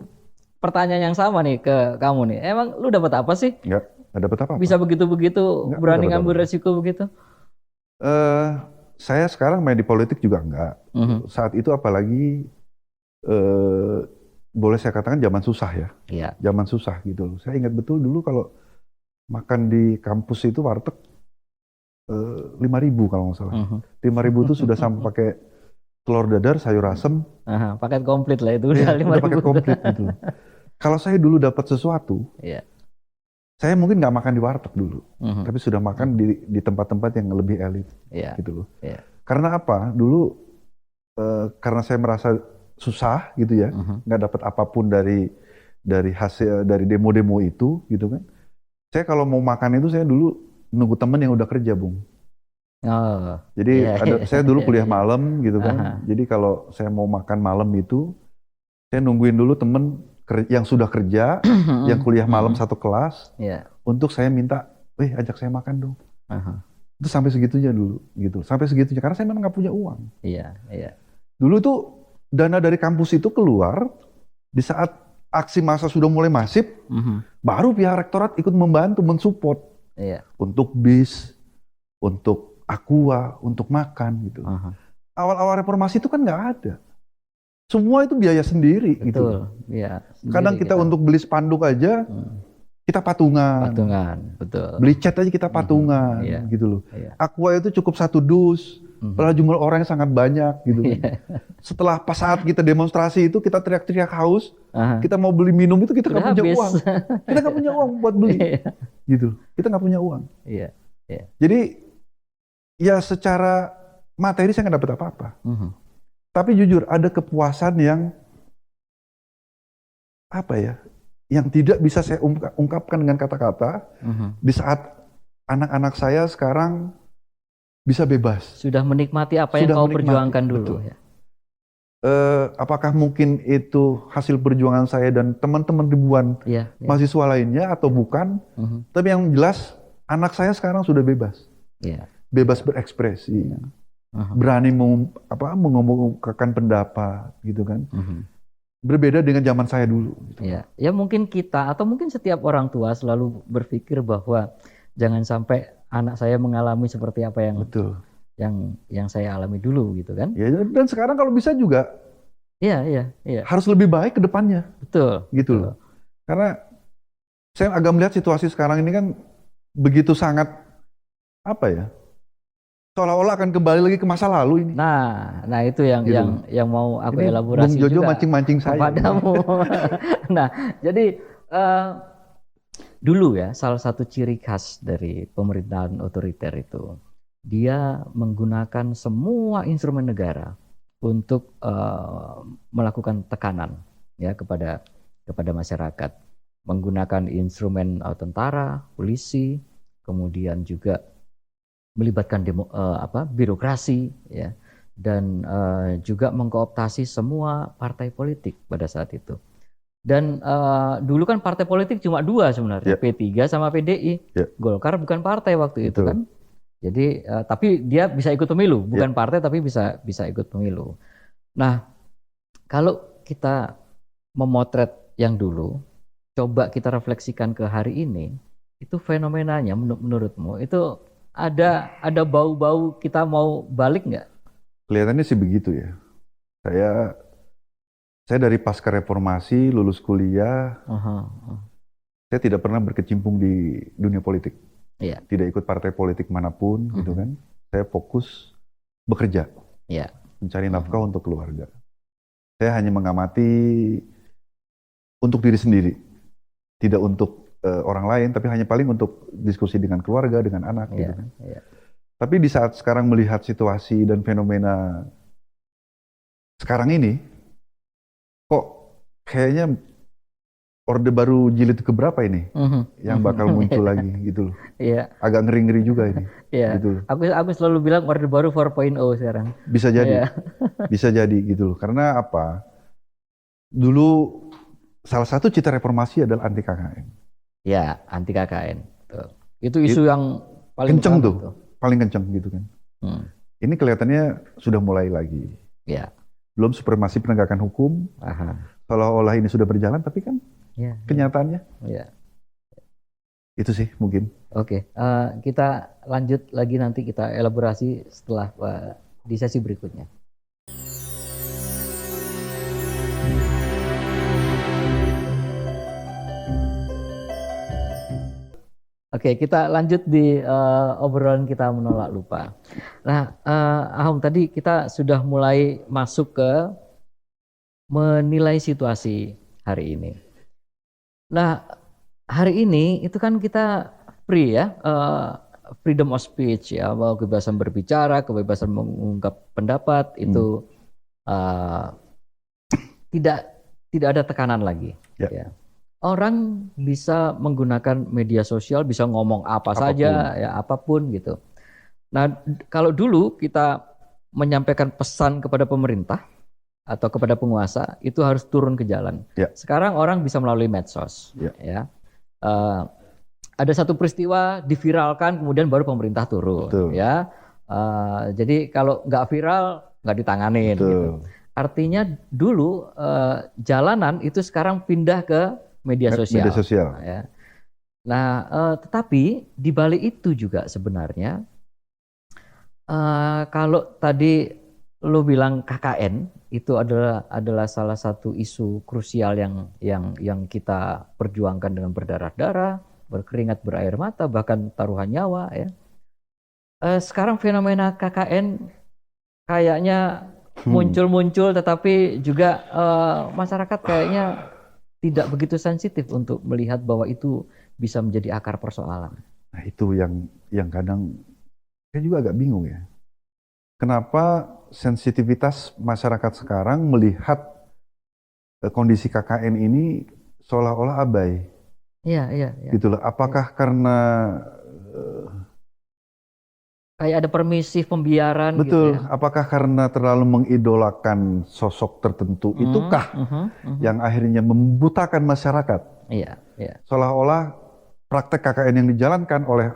pertanyaan yang sama nih ke kamu nih. Emang lu dapat apa sih? Nggak dapat apa-apa. Bisa begitu-begitu Nggak berani dapat ngambil apa-apa. resiko begitu? Saya sekarang main di politik juga nggak. Mhm. Saat itu apalagi boleh saya katakan zaman susah ya. Iya. Zaman susah gitu loh. Saya ingat betul dulu kalau makan di kampus itu warteg 5.000 kalau nggak salah. Mhm. 5.000 itu sudah sama pakai telur dadar, sayur asem, Aha, paket komplit lah itu ya, udah udah 5.000. paket komplit gitu. Kalau saya dulu dapat sesuatu, Iya. saya mungkin nggak makan di warteg dulu, Mhm. tapi sudah makan di tempat-tempat yang lebih elit Iya. gitu loh. Iya. Karena apa? Dulu karena saya merasa susah gitu ya, Mhm. nggak dapat apapun dari hasil dari demo-demo itu gitu kan. Saya kalau mau makan itu saya dulu nunggu temen yang udah kerja, Bung. Oh. Jadi Iya, iya, saya dulu iya, kuliah iya. malam gitu Aha. kan. Jadi kalau saya mau makan malam itu, saya nungguin dulu temen yang sudah kerja, yang kuliah malam satu kelas, Iya. untuk saya minta, ajak saya makan dong. Aha. Itu sampai segitunya dulu, gitu. Sampai segitunya, karena saya memang nggak punya uang. Iya, iya. Dulu tuh dana dari kampus itu keluar di saat aksi massa sudah mulai masif, Mhm. baru pihak rektorat ikut membantu, mensupport Iya. untuk bis, untuk aqua, untuk makan gitu. Aha. Awal-awal reformasi itu kan nggak ada. Semua itu biaya sendiri Betul. gitu. Iya. Kadang Sendiri kita untuk beli spanduk aja, kita patungan. patungan, betul. Beli cat aja kita patungan, Iya. gitu loh. Iya. Aqua itu cukup 1 dus, padahal jumlah orangnya sangat banyak gitu kan. Iya. Setelah pas saat kita demonstrasi itu kita teriak-teriak haus, Aha. kita mau beli minum itu kita Udah nggak punya habis. uang. Kita nggak punya uang buat beli, Iya. gitu. Kita nggak punya uang. Iya. Jadi ya secara materi saya nggak dapat apa-apa. Mhm. Tapi jujur ada kepuasan yang apa ya, yang tidak bisa saya ungkapkan dengan kata-kata Mhm. di saat anak-anak saya sekarang bisa bebas. Sudah menikmati apa yang Sudah kau menikmati, perjuangkan dulu betul. ya. Apakah mungkin itu hasil perjuangan saya dan teman-teman ribuan Iya. Iya. mahasiswa lainnya atau bukan? Mhm. Tapi yang jelas anak saya sekarang sudah bebas, Iya. bebas berekspresi, Aha. berani mengemukakan pendapat, gitu kan? Mhm. Berbeda dengan zaman saya dulu. Gitu. Ya, ya mungkin kita atau mungkin setiap orang tua selalu berpikir bahwa jangan sampai anak saya mengalami seperti apa Betul. yang saya alami dulu gitu kan? Ya, dan sekarang kalau bisa juga Iya, iya, iya. harus lebih baik ke depannya, Betul. gitu loh. Karena saya agak melihat situasi sekarang ini kan begitu sangat apa ya? seolah-olah akan kembali lagi ke masa lalu ini. Nah itu yang Gitu. yang mau aku Ini Bung elaborasi Jojo juga mancing-mancing saya. kepadamu. Nah, jadi dulu ya, salah satu ciri khas dari pemerintahan otoriter itu, dia menggunakan semua instrumen negara untuk melakukan tekanan ya kepada masyarakat, menggunakan instrumen tentara, polisi, kemudian juga melibatkan birokrasi ya, dan juga mengkooptasi semua partai politik pada saat itu. Dan dulu kan partai politik cuma dua sebenarnya, P3 sama PDI. Golkar bukan partai waktu itu kan. Jadi tapi dia bisa ikut pemilu, bukan partai tapi bisa ikut pemilu. Nah, kalau kita memotret yang dulu, coba kita refleksikan ke hari ini, itu fenomenanya menurutmu itu ada bau-bau kita mau balik nggak? Kelihatannya sih begitu ya. Saya dari pasca reformasi, lulus kuliah, saya tidak pernah berkecimpung di dunia politik. Tidak ikut partai politik manapun, gitu kan. Saya fokus bekerja, mencari nafkah untuk keluarga. Saya hanya mengamati untuk diri sendiri, tidak untuk orang lain, tapi hanya paling untuk diskusi dengan keluarga, dengan anak, gitu kan. Tapi di saat sekarang melihat situasi dan fenomena sekarang ini, kok kayaknya Orde Baru jilid keberapa ini yang bakal muncul lagi gitu loh. Agak ngeri-ngeri juga ini. Gitu loh. Aku selalu bilang Orde Baru 4.0 sekarang. Bisa jadi. Bisa jadi gitu loh. Karena apa? Dulu salah satu cita reformasi adalah anti KKN. Ya, anti KKN. Itu isu yang paling kenceng tuh. Paling kenceng gitu kan. Ini kelihatannya sudah mulai lagi. Belum supremasi penegakan hukum. Seolah-olah ini sudah berjalan, tapi kan kenyataannya. Itu sih mungkin. Oke, kita lanjut lagi nanti kita elaborasi setelah di sesi berikutnya. Oke, kita lanjut di obrolan kita menolak lupa. Nah, Ahom, tadi kita sudah mulai masuk ke menilai situasi hari ini. Nah, hari ini itu kan kita free ya, freedom of speech ya, bahwa kebebasan berbicara, kebebasan mengungkap pendapat itu tidak ada tekanan lagi. Ya. Orang bisa menggunakan media sosial, bisa ngomong apapun saja, ya apapun gitu. Nah, kalau dulu kita menyampaikan pesan kepada pemerintah atau kepada penguasa, itu harus turun ke jalan. Sekarang orang bisa melalui medsos. Ya. Ada satu peristiwa diviralkan, kemudian baru pemerintah turun. Ya. Jadi kalau nggak viral, nggak ditanganin. Gitu. Artinya dulu jalanan itu sekarang pindah ke media sosial. Ya. Nah, tetapi di balik itu juga sebenarnya kalau tadi lo bilang KKN itu adalah salah satu isu krusial yang kita perjuangkan dengan berdarah-darah, berkeringat, berair mata, bahkan taruhan nyawa. Ya. Sekarang fenomena KKN kayaknya muncul-muncul, tetapi juga masyarakat kayaknya tidak begitu sensitif untuk melihat bahwa itu bisa menjadi akar persoalan. Nah itu yang kadang saya juga agak bingung ya. Kenapa sensitivitas masyarakat sekarang melihat kondisi KKN ini seolah-olah abai? Iya. Gitu loh. Apakah karena kayak ada permisif pembiaran? Betul. Gitu ya? Apakah karena terlalu mengidolakan sosok tertentu itukah yang akhirnya membutakan masyarakat? Iya. Seolah-olah praktek KKN yang dijalankan oleh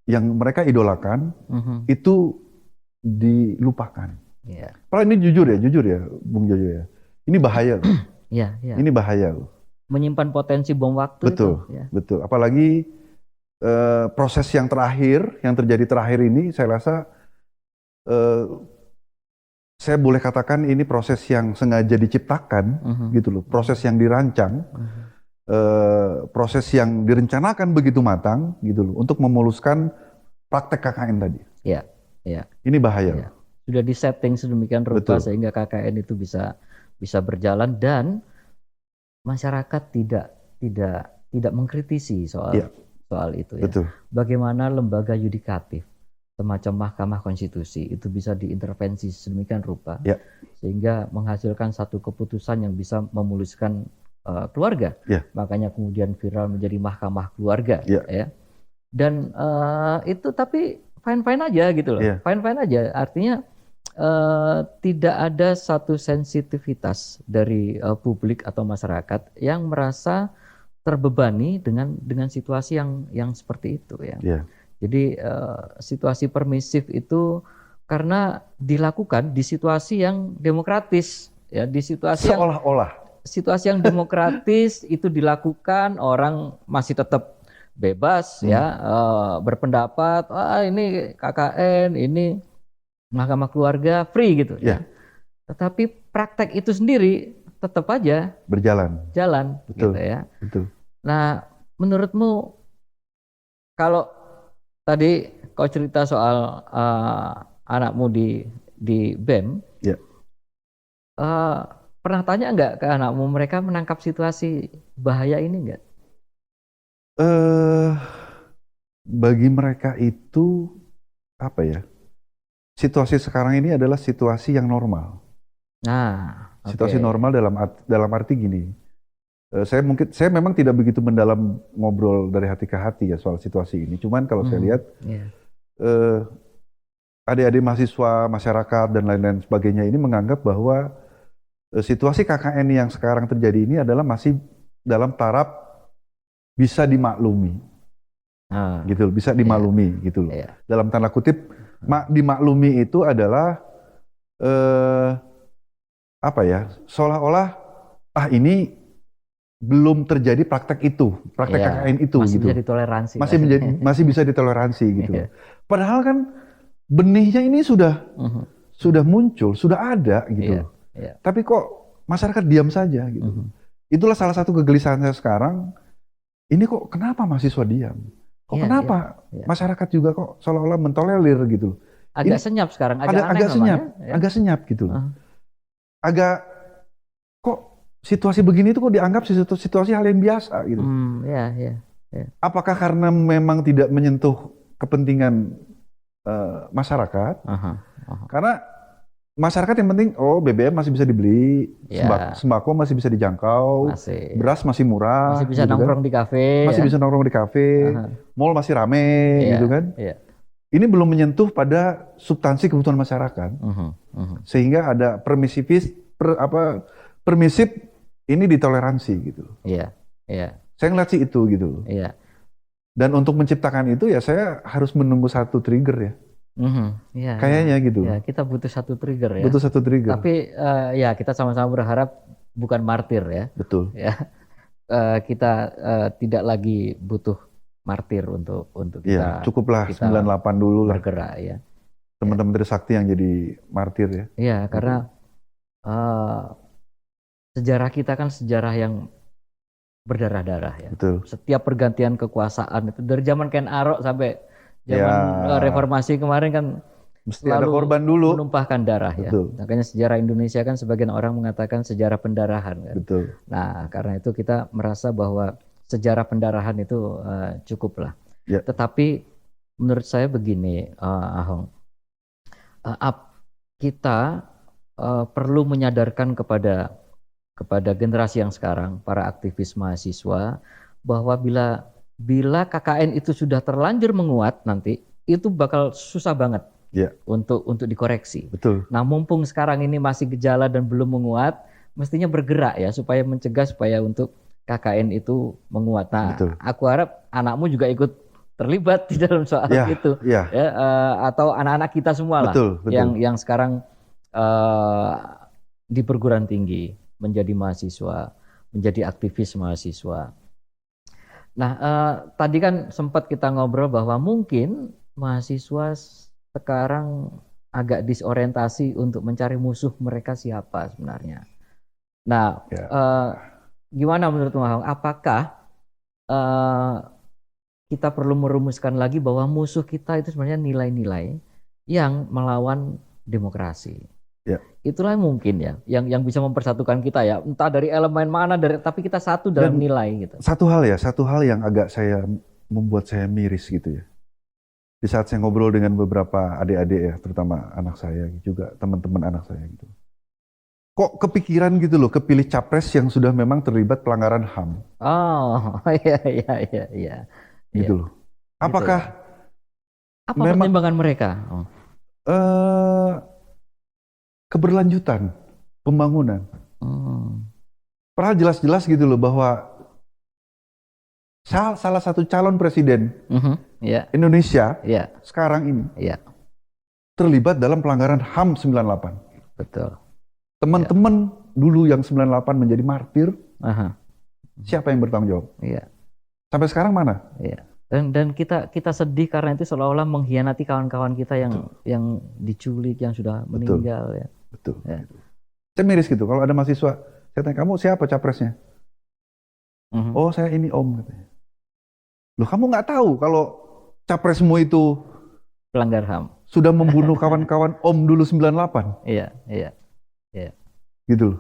yang mereka idolakan itu dilupakan. Padahal ini jujur ya, Bung Jojo ya. Ini bahaya loh. Iya. Ini bahaya loh. Menyimpan potensi bom waktu. Betul. Apalagi proses yang terjadi terakhir ini, saya rasa saya boleh katakan ini proses yang sengaja diciptakan, gitu loh. Proses yang dirancang, proses yang direncanakan begitu matang, gitu loh, untuk memuluskan praktek KKN tadi. Ya, ya, Ini bahaya. ya. Sudah disetting sedemikian rupa Betul. sehingga KKN itu bisa berjalan dan masyarakat tidak mengkritisi Iya. soal itu ya. Betul. Bagaimana lembaga yudikatif semacam Mahkamah Konstitusi itu bisa diintervensi sedemikian rupa Ya. sehingga menghasilkan satu keputusan yang bisa memuluskan keluarga. Ya. Makanya kemudian viral menjadi Mahkamah Keluarga Ya. ya. Dan itu tapi fine-fine aja gitu loh. Ya. Fine-fine aja. Artinya tidak ada satu sensitivitas dari publik atau masyarakat yang merasa terbebani dengan situasi yang seperti itu ya. Ya. Jadi situasi permisif itu karena dilakukan di situasi yang demokratis ya, di Seolah-olah. situasi yang demokratis itu dilakukan, orang masih tetap bebas ya berpendapat, ini KKN, ini Mahkamah Keluarga free gitu ya. Tetapi praktek itu sendiri tetap aja jalan Betul. gitu ya. Betul. Nah, menurutmu kalau tadi kau cerita soal anakmu di BEM, Ya. pernah tanya nggak ke anakmu mereka menangkap situasi bahaya ini nggak? Bagi mereka itu apa ya? Situasi sekarang ini adalah situasi yang normal. Nah, Situasi normal dalam arti gini. Saya memang tidak begitu mendalam ngobrol dari hati ke hati ya soal situasi ini. Cuman kalau saya lihat adik-adik mahasiswa, masyarakat dan lain-lain sebagainya ini menganggap bahwa situasi KKN yang sekarang terjadi ini adalah masih dalam taraf bisa dimaklumi. Gitu loh, bisa dimaklumi gitu loh. Dalam tanda kutip dimaklumi itu adalah apa ya? Seolah-olah ini belum terjadi praktek KKN itu masih gitu. bisa ditoleransi. Masih bisa ditoleransi gitu. Padahal kan benihnya ini sudah muncul, sudah ada gitu. Tapi kok masyarakat diam saja gitu. Itulah salah satu kegelisahan saya sekarang. Ini kok kenapa mahasiswa diam? Kok kenapa masyarakat juga kok seolah-olah mentolerir gitu. Agak senyap sekarang, agak senyap gitu. Agak kok situasi begini itu kok dianggap situasi hal yang biasa gitu. Apakah karena memang tidak menyentuh kepentingan masyarakat? Karena masyarakat yang penting, BBM masih bisa dibeli, sembako masih bisa dijangkau, beras masih murah, masih bisa gitu nongkrong di kafe, masih bisa nongkrong di kafe, mall masih rame, gitu kan? Ini belum menyentuh pada substansi kebutuhan masyarakat, sehingga ada permisif ini ditoleransi gitu. Saya ngeliat sih itu gitu. Dan untuk menciptakan itu ya saya harus menunggu satu trigger ya. Kayaknya gitu. Kita butuh satu trigger ya. Butuh satu trigger. Tapi kita sama-sama berharap bukan martir ya. Betul. Kita tidak lagi butuh martir untuk kita. Cukuplah 98 dulu lah. Bergerak ya. Teman-teman Trisakti yang jadi martir ya. Iya, karena sejarah kita kan sejarah yang berdarah-darah ya. Betul. Setiap pergantian kekuasaan itu dari zaman Ken Arok sampai zaman reformasi kemarin kan mesti ada korban dulu, menumpahkan darah. Betul. Ya. Makanya sejarah Indonesia kan sebagian orang mengatakan sejarah pendarahan kan. Betul. Nah, karena itu kita merasa bahwa sejarah pendarahan itu cukuplah. Tetapi menurut saya begini, Ahong, kita perlu menyadarkan kepada generasi yang sekarang, para aktivis mahasiswa, bahwa bila KKN itu sudah terlanjur menguat nanti, itu bakal susah banget untuk dikoreksi. Betul. Nah, mumpung sekarang ini masih gejala dan belum menguat, mestinya bergerak ya supaya mencegah supaya untuk KKN itu menguat. Nah, aku harap anakmu juga ikut terlibat di dalam soal itu, atau anak-anak kita semua lah, yang sekarang di perguruan tinggi menjadi mahasiswa, menjadi aktivis mahasiswa. Nah, tadi kan sempat kita ngobrol bahwa mungkin mahasiswa sekarang agak disorientasi untuk mencari musuh mereka siapa sebenarnya. Nah, gimana menurut Ahong? Apakah kita perlu merumuskan lagi bahwa musuh kita itu sebenarnya nilai-nilai yang melawan demokrasi. Ya. Itulah mungkin ya yang bisa mempersatukan kita ya, entah dari elemen mana tapi kita satu dalam Dan nilai gitu. satu hal yang agak membuat saya miris gitu ya. Di saat saya ngobrol dengan beberapa adik-adik ya, terutama anak saya juga, teman-teman anak saya gitu. Kok kepikiran gitu loh, kepilih capres yang sudah memang terlibat pelanggaran HAM. Oh, iya. Gitu loh. Apakah Gitu ya. Apa memang pertimbangan mereka? Oh. Keberlanjutan pembangunan? Hmm. Padahal jelas-jelas gitu loh bahwa salah satu calon presiden Yeah. Indonesia Yeah. sekarang ini Yeah. terlibat dalam pelanggaran HAM 98. Betul. Teman-teman dulu yang 98 menjadi martir, Aha. siapa yang bertanggung jawab? Iya. Sampai sekarang mana? Iya. Dan kita sedih karena itu seolah-olah mengkhianati kawan-kawan kita yang diculik, yang sudah meninggal ya. Betul. Ya. Saya miris gitu. Kalau ada mahasiswa, saya tanya, kamu siapa capresnya? Oh, saya ini Om katanya. Loh, kamu nggak tahu kalau capresmu itu pelanggar HAM. Sudah membunuh kawan-kawan Om dulu 98. Iya. Gitu loh.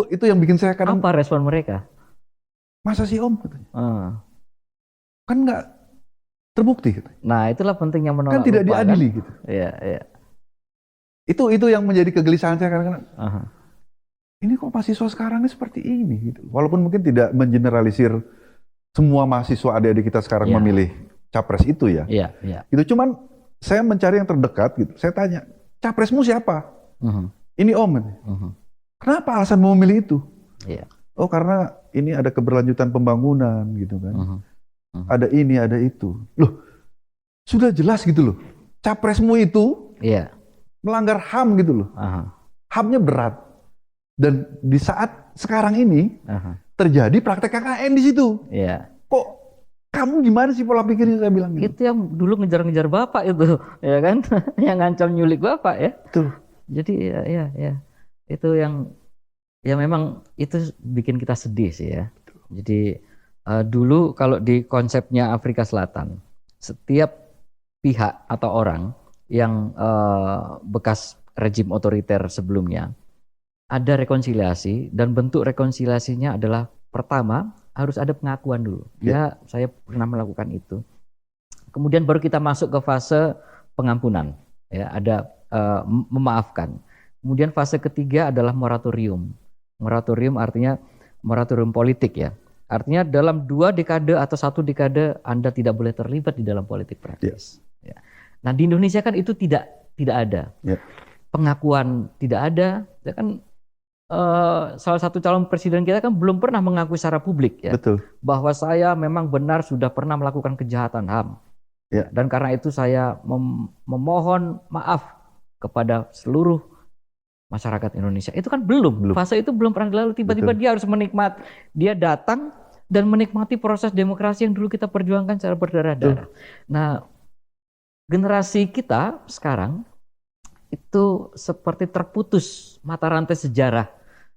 Itu yang bikin saya kadang. Apa respon mereka? Masa sih Om katanya. Kan nggak terbukti katanya. Nah, itulah pentingnya menolak. Kan tidak diadili kan? gitu. Iya. Itu yang menjadi kegelisahan saya kadang-kadang. Ini kok mahasiswa sekarang ini seperti ini gitu. Walaupun mungkin tidak mengeneralisir semua mahasiswa adik-adik kita sekarang memilih capres itu ya. Iya. Itu cuman saya mencari yang terdekat gitu. Saya tanya, capresmu siapa? Ini Om. Kenapa alasan memilih itu? Iya. Oh, karena ini ada keberlanjutan pembangunan gitu kan. Ada ini, ada itu. Loh, sudah jelas gitu loh. Capresmu itu melanggar HAM gitu loh. HAM-nya berat. Dan di saat sekarang ini terjadi praktek KKN di situ. Iya. Kok kamu gimana sih pola pikirnya, saya bilang gitu. Itu yang dulu ngejar-ngejar Bapak itu, ya kan? Yang ngancam nyulik Bapak ya. Betul. Jadi ya. Itu yang ya memang itu bikin kita sedih sih ya. Jadi dulu kalau di konsepnya Afrika Selatan, setiap pihak atau orang yang bekas rejim otoriter sebelumnya ada rekonsiliasi, dan bentuk rekonsiliasinya adalah pertama harus ada pengakuan dulu. Ya, saya pernah melakukan itu. Kemudian baru kita masuk ke fase pengampunan. Ya, ada memaafkan. Kemudian fase ketiga adalah moratorium. Moratorium artinya moratorium politik ya. Artinya dalam 2 dekade atau 1 dekade Anda tidak boleh terlibat di dalam politik praktis. Ya. Nah di Indonesia kan itu tidak ada. Pengakuan tidak ada. Ya kan salah satu calon presiden kita kan belum pernah mengakui secara publik ya. Betul. Bahwa saya memang benar sudah pernah melakukan kejahatan HAM. Ya. Dan karena itu saya memohon maaf kepada seluruh masyarakat Indonesia. Itu kan belum. Fase itu belum pernah dilalui. Tiba-tiba dia harus dia datang dan menikmati proses demokrasi yang dulu kita perjuangkan secara berdarah-darah. Nah, generasi kita sekarang itu seperti terputus mata rantai sejarah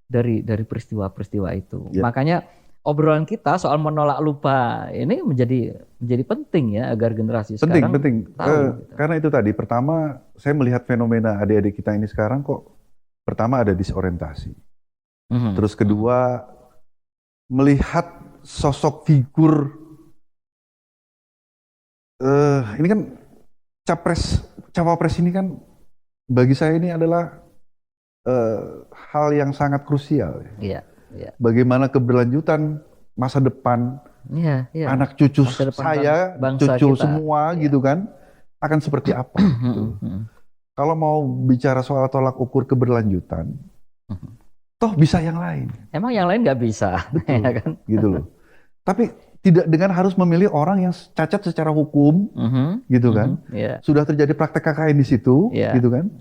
dari peristiwa-peristiwa itu. Makanya obrolan kita soal menolak lupa ini menjadi penting ya, agar generasi sekarang tahu. Karena itu tadi, pertama saya melihat fenomena adik-adik kita ini sekarang kok pertama ada disorientasi. Terus kedua melihat sosok figur ini kan cawapres ini kan bagi saya ini adalah hal yang sangat krusial. Iya. Bagaimana keberlanjutan masa depan anak cucu saya, cucu kita, semua gitu kan, akan seperti apa? Gitu. Kalau mau bicara soal tolak ukur keberlanjutan, toh bisa yang lain. Emang yang lain nggak bisa, betul, ya kan? Gitu loh. Tapi tidak dengan harus memilih orang yang cacat secara hukum, gitu kan? Sudah terjadi praktek KKN di situ, gitu kan?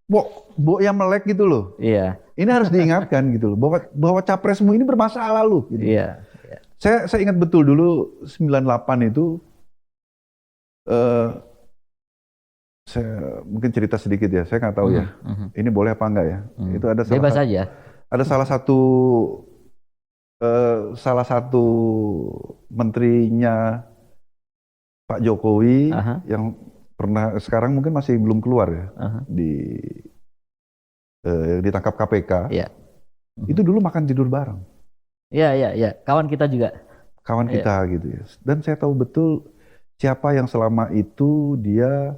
Bo yang melek gitu loh. Ini harus diingatkan gitu loh, bahwa capresmu ini bermasalah loh. Gitu. Saya ingat betul dulu 98 itu, saya mungkin cerita sedikit ya, saya nggak tahu ya, ini boleh apa enggak ya? Itu ada bebas aja. Ada salah satu menterinya Pak Jokowi Aha, yang pernah sekarang mungkin masih belum keluar ya aha, ditangkap KPK. iya. Mhm. Itu dulu makan tidur bareng Iya, iya, iya. Kawan kita juga. kawan Iya. kita gitu ya. Dan saya tahu betul siapa yang selama itu dia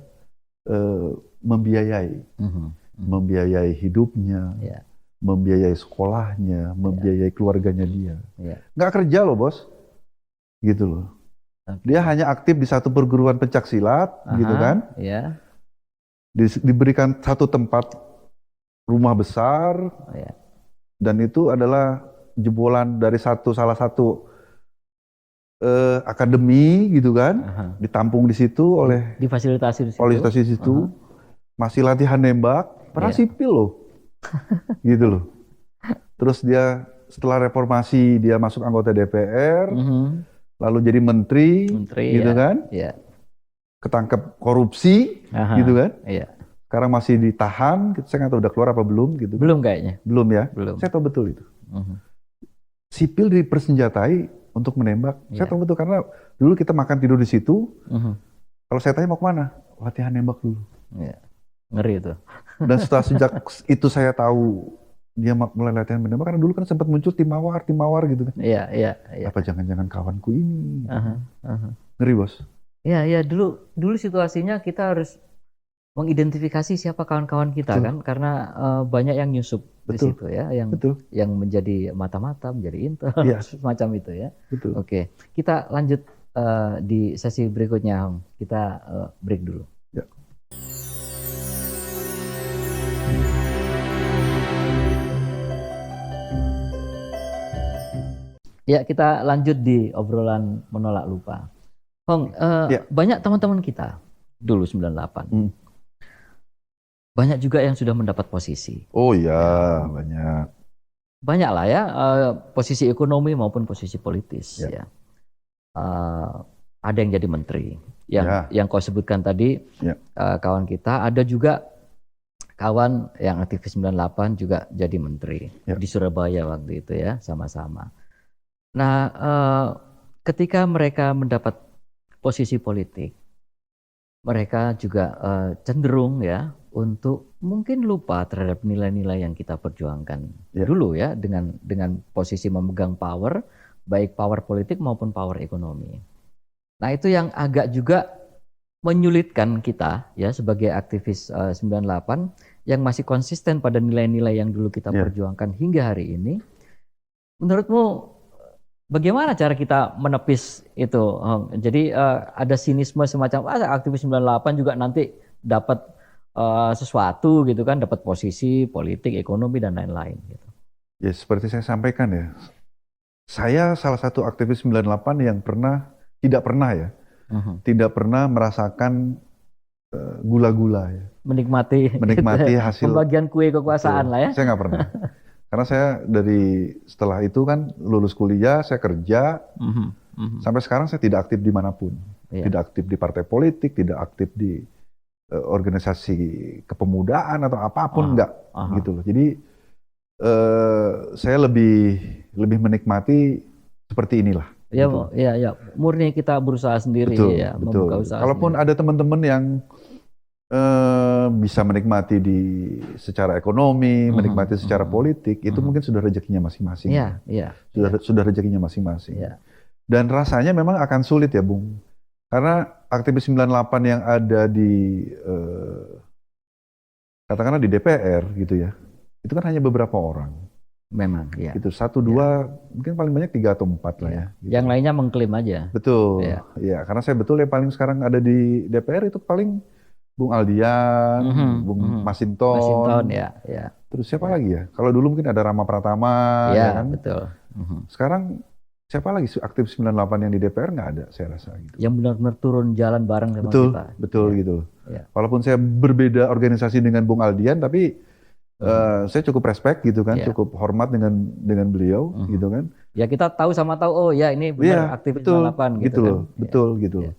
eh, membiayai, Mhm, mhm. membiayai hidupnya, Iya, membiayai sekolahnya, iya, membiayai keluarganya dia. iya. Nggak kerja loh bos, gitu loh. Dia Oke. hanya aktif di satu perguruan pencak silat, gitu Aha, kan. iya, Diberikan satu tempat rumah besar, iya. dan itu adalah jebolan dari salah satu akademi, gitu kan. Aha. Ditampung di situ oleh Difasilitasi di situ. polisi Aha, situ, masih latihan nembak, padahal iya. sipil loh, gitu loh. Terus dia setelah reformasi dia masuk anggota DPR, Mhm. lalu jadi menteri, Menteri gitu ya. kan, Iya. ketangkep korupsi, gitu Aha, kan. iya. Sekarang masih ditahan, saya nggak tahu udah keluar apa belum, gitu kan. Belum kayaknya. Belum ya, Belum. saya tahu betul itu. Mhm. Sipil dipersenjatai untuk menembak, saya Iya. tahu betul karena dulu kita makan tidur di situ. Mhm. Kalau saya tanya mau kemana, latihan nembak dulu. Iya. Ngeri itu. Dan setelah sejak itu saya tahu dia mulai latihan menembak, karena dulu kan sempat muncul tim mawar gitu kan. Iya, iya, iya. Apa jangan-jangan kawanku ini? Aha, aha. Ngeri bos. Iya, iya, dulu situasinya kita harus mengidentifikasi siapa kawan-kawan kita Betul. kan, karena banyak yang nyusup di Betul. situ ya, yang Betul. menjadi mata-mata, menjadi intel, Iya. semacam itu ya. Betul. Oke, kita lanjut di sesi berikutnya, Om. Kita break dulu. Ya. Ya, kita lanjut di obrolan menolak lupa. Hong, Ya. banyak teman-teman kita dulu 98. Banyak juga yang sudah mendapat posisi. Oh ya, banyak. Banyak lah ya, posisi ekonomi maupun posisi politis Ya. ya. Ada yang jadi menteri, Ya. yang kau sebutkan tadi, Ya. kawan kita. Ada juga kawan yang aktivis 98 juga jadi menteri Ya. di Surabaya waktu itu ya, sama-sama. Nah, ketika mereka mendapat posisi politik, mereka juga cenderung ya untuk mungkin lupa terhadap nilai-nilai yang kita perjuangkan Ya. dulu ya, dengan posisi memegang power, baik power politik maupun power ekonomi. Nah, itu yang agak juga menyulitkan kita ya sebagai aktivis 98 yang masih konsisten pada nilai-nilai yang dulu kita Ya. perjuangkan hingga hari ini. Menurutmu bagaimana cara kita menepis itu, Hong? Jadi ada sinisme semacam aktivis 98 juga nanti dapat sesuatu gitu kan, dapat posisi politik, ekonomi dan lain-lain gitu. Ya, seperti saya sampaikan ya. Saya salah satu aktivis 98 yang tidak pernah merasakan gula-gula ya. Menikmati Menikmati gitu, hasil pembagian kue kekuasaan Betul. lah ya. Saya nggak pernah. Karena saya setelah itu kan lulus kuliah, saya kerja, Mhm, mhm. sampai sekarang saya tidak aktif dimanapun. Iya. Tidak aktif di partai politik, tidak aktif di organisasi kepemudaan atau apapun, enggak. Aha. Gitu loh. Jadi saya lebih menikmati seperti inilah. Ya, gitu. ya, murni kita berusaha sendiri Betul, ya, betul. membuka usaha Kalaupun sendiri. ada teman-teman yang bisa menikmati secara ekonomi, menikmati secara politik, itu mungkin sudah rezekinya masing-masing. Iya, iya. Sudah rezekinya masing-masing. Iya. Dan rasanya memang akan sulit ya, Bung. Karena aktivis 98 yang ada di katakanlah di DPR gitu ya, itu kan hanya beberapa orang. Memang, ya. Gitu, 1, 2, mungkin paling banyak 3 atau 4 lah ya. Gitu. Yang lainnya mengklaim aja. Betul, Iya. ya. Karena saya betul ya paling sekarang ada di DPR itu paling Bung Aldian, Bung Masinton, Masinton, ya. Terus siapa lagi ya? Kalau dulu mungkin ada Rama Pratama, ya kan? Betul. Sekarang siapa lagi aktif 98 yang di DPR nggak ada, saya rasa gitu. Yang benar-benar turun jalan bareng sama Betul, kita. betul Ya. gitu. Ya. Walaupun saya berbeda organisasi dengan Bung Aldian, tapi saya cukup respect gitu kan, Ya. cukup hormat dengan beliau gitu kan. Ya kita tahu sama tahu, oh ya ini benar aktivis 98 gitu kan. Betul gitu. Ya.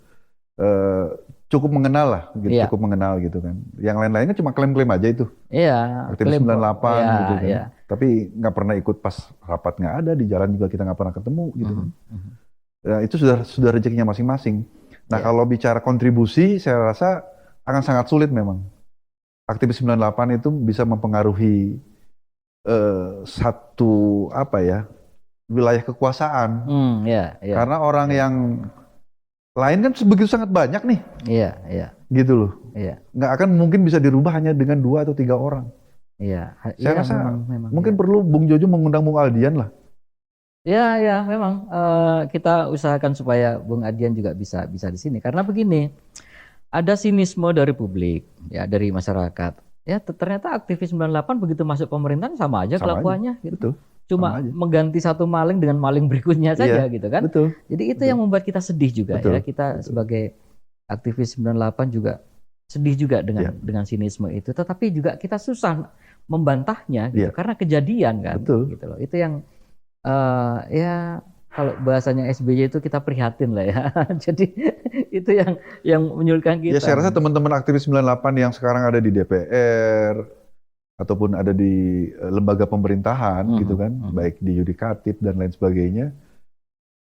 Cukup mengenal lah, gitu, Iya. cukup mengenal gitu kan. Yang lain-lainnya cuma klaim-klaim aja itu. Iya. Aktivis 98 ya, gitu kan. ya. Tapi nggak pernah ikut pas rapat, nggak ada, di jalan juga kita nggak pernah ketemu gitu kan. Ya, itu sudah rezekinya masing-masing. Nah, Ya. kalau bicara kontribusi, saya rasa akan sangat sulit memang. Aktivis 98 itu bisa mempengaruhi satu apa ya, wilayah kekuasaan. Ya, ya, Karena orang ya, yang lain kan begitu sangat banyak nih, ya, ya, gitu loh. ya, Nggak akan mungkin bisa dirubah hanya dengan 2 atau 3 orang. ya, Saya ya, rasa memang, mungkin ya. perlu Bung Jojo mengundang Bung Aldian lah. Ya, ya, memang kita usahakan supaya Bung Adian juga bisa di sini. Karena begini, ada sinisme dari publik, ya, dari masyarakat. Ya, ternyata aktivis 98 begitu masuk pemerintahan sama aja Sama aja, kelakuannya, gitu. betul. Cuma Sama aja. mengganti satu maling dengan maling berikutnya saja, Iya, gitu kan. betul. Jadi itu Betul. yang membuat kita sedih juga, Betul, ya. Kita betul. sebagai aktivis 98 juga sedih juga Iya. dengan sinisme itu. Tetapi juga kita susah membantahnya, gitu, Iya. karena kejadian kan, Betul. gitu loh. Itu yang ya kalau bahasanya SBY itu kita prihatin lah ya. Jadi itu yang menyulitkan kita. Ya, saya rasa teman-teman aktivis 98 yang sekarang ada di DPR ataupun ada di lembaga pemerintahan gitu kan, baik di yudikatif dan lain sebagainya,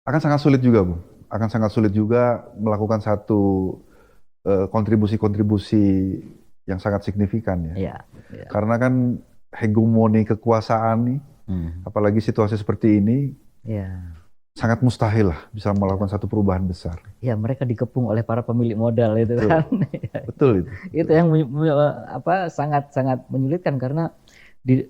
akan sangat sulit juga, Bung. Akan sangat sulit juga melakukan satu kontribusi-kontribusi yang sangat signifikan ya. Iya, iya. Karena kan hegemoni kekuasaan nih, apalagi situasi seperti ini, Iya. sangat mustahil lah bisa melakukan satu perubahan besar. Ya, mereka dikepung oleh para pemilik modal itu Betul. kan. Betul itu. Itu yang sangat menyulitkan karena di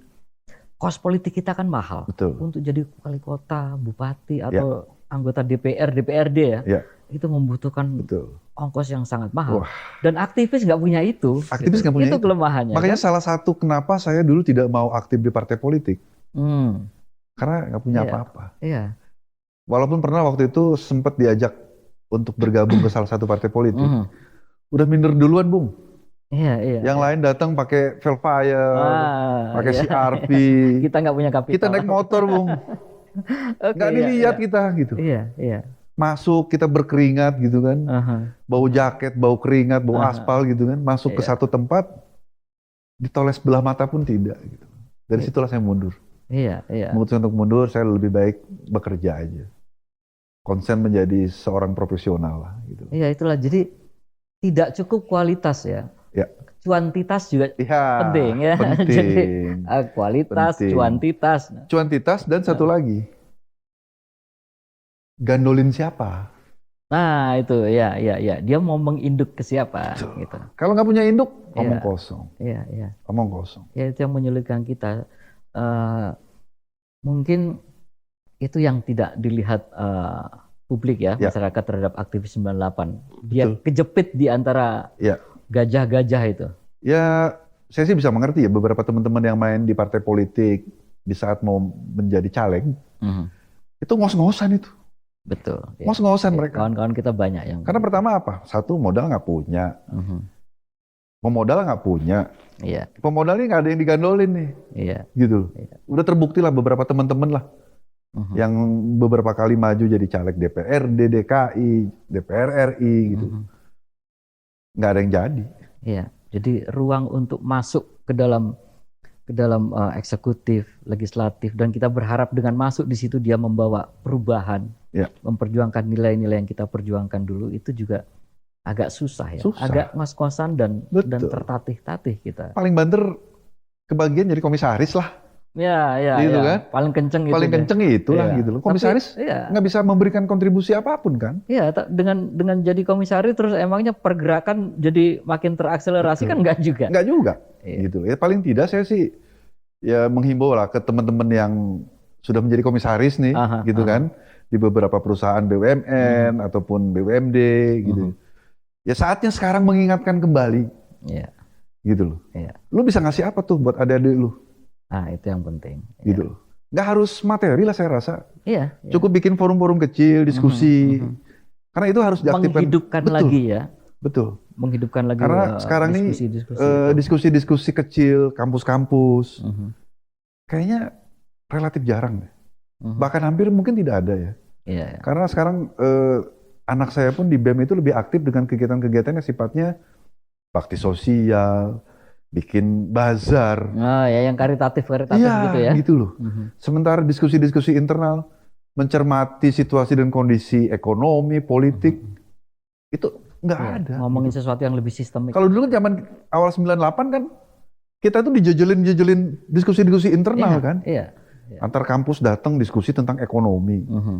kos politik kita kan mahal. Betul. Untuk jadi wali kota, bupati Ya. atau anggota DPR, DPRD ya, Ya. itu membutuhkan Betul. ongkos yang sangat mahal. Wah. Dan aktivis nggak punya itu. Aktivis nggak punya itu itu. kelemahannya. Makanya kan? salah satu kenapa saya dulu tidak mau aktif di partai politik. Hmm, Karena nggak punya Iya. apa-apa. iya, Walaupun pernah waktu itu sempat diajak untuk bergabung ke salah satu partai politik. Mhm. Udah minder duluan, Bung. iya, iya. Yang lain datang pakai Velfire, pakai Iya. CRV. Kita nggak punya kapital. Kita naik motor, Bung. Oke, Nggak iya, dilihat iya. kita gitu. Iya, iya. Masuk, kita berkeringat gitu kan. Aha. Bau jaket, bau keringat, bau Aha. aspal gitu kan. Masuk ke Iya. satu tempat, ditoles sebelah mata pun tidak. Gitu. Dari Iya. situlah saya mundur. Iya, iya. Memutuskan untuk mundur, saya lebih baik bekerja aja. Konsen menjadi seorang profesional lah. Gitu. Iya, itulah. Jadi tidak cukup kualitas ya. Ya. Cuantitas juga Iya, penting ya. penting. Jadi kualitas, Penting. cuantitas. Cuantitas dan satu lagi, gandolin siapa? Nah, itu ya, ya, ya. Dia mau menginduk ke siapa Betul. gitu. Kalau nggak punya induk, omong Iya. kosong. Iya, iya. Omong kosong. Ya, itu yang menyulitkan kita. Mungkin itu yang tidak dilihat publik ya, Ya. masyarakat terhadap aktivis 98. Dia Betul. kejepit di antara Ya. gajah-gajah itu. Ya, saya sih bisa mengerti ya beberapa teman-teman yang main di partai politik di saat mau menjadi caleg, itu ngos-ngosan itu. Betul. Ya. Ngos-ngosan Ya, mereka. kawan-kawan kita banyak yang. Karena pertama apa? Satu, modal nggak punya. Pemodal nggak punya. Iya, Pemodalnya nggak ada yang digandolin nih. iya. Gitu. Iya. Udah terbukti lah beberapa teman-teman lah yang beberapa kali maju jadi caleg DPRD, DKI, DPR RI gitu. Nggak ada yang jadi. Iya. Jadi ruang untuk masuk ke dalam eksekutif, legislatif, dan kita berharap dengan masuk di situ dia membawa perubahan, Ya. memperjuangkan nilai-nilai yang kita perjuangkan dulu, itu juga agak susah ya, Susah. agak ngos-ngosan dan Betul. tertatih-tatih kita. Paling banter kebagian jadi komisaris lah. Ya, ya, Gitu ya. kan? Paling kenceng itu. Paling deh. kenceng itulah Iya. gitu loh. Komisaris Tapi, iya. nggak bisa memberikan kontribusi apapun kan? Iya, dengan jadi komisaris terus emangnya pergerakan jadi makin terakselerasi. Betul. Kan enggak juga. Nggak juga. Iya. Gitu loh. Ya paling tidak saya sih ya menghimbau lah ke teman-teman yang sudah menjadi komisaris nih, Aha, gitu aha. kan, di beberapa perusahaan BUMN ataupun BUMD gitu. Ya saatnya sekarang mengingatkan kembali, Iya, gitu loh. iya. Lu bisa ngasih apa tuh buat adik-adik lu, Nah, itu yang penting. gitu loh. Nggak harus materi lah saya rasa. Iya. iya. Cukup bikin forum-forum kecil, diskusi. Karena itu harus diaktifkan. Menghidupkan Betul, lagi ya. betul. Menghidupkan lagi Karena sekarang nih diskusi-diskusi itu. diskusi-diskusi kecil, kampus-kampus, Mhm, kayaknya relatif jarang deh. mhm. Bahkan hampir mungkin tidak ada ya. Iya, iya. Karena sekarang anak saya pun di BEM itu lebih aktif dengan kegiatan-kegiatan yang sifatnya bakti sosial, bikin bazar. Oh, ya yang karitatif Iya, gitu ya. gitu loh. Mhm. Sementara diskusi-diskusi internal mencermati situasi dan kondisi ekonomi, politik, Itu nggak Iya, ada. ngomongin gitu. sesuatu yang lebih sistemik. Kalau dulu kan zaman awal 98 kan kita tuh dijejelin diskusi-diskusi internal Iya, kan. iya, iya. Antar kampus datang diskusi tentang ekonomi. Mhm.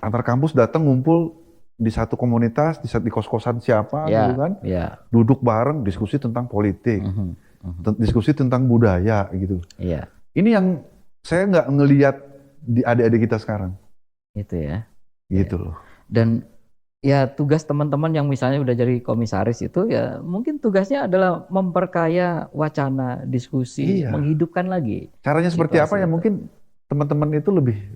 Antar kampus datang ngumpul di satu komunitas, di kos-kosan siapa Iya, gitu kan. iya. Duduk bareng diskusi tentang politik, Mhm, mhm. diskusi tentang budaya gitu. Iya, Ini yang saya nggak ngelihat di adik-adik kita sekarang. itu ya. Gitu loh. Dan ya tugas teman-teman yang misalnya udah jadi komisaris itu ya mungkin tugasnya adalah memperkaya wacana, diskusi, Iya. menghidupkan lagi. Caranya seperti Situasi apa ya itu. mungkin teman-teman itu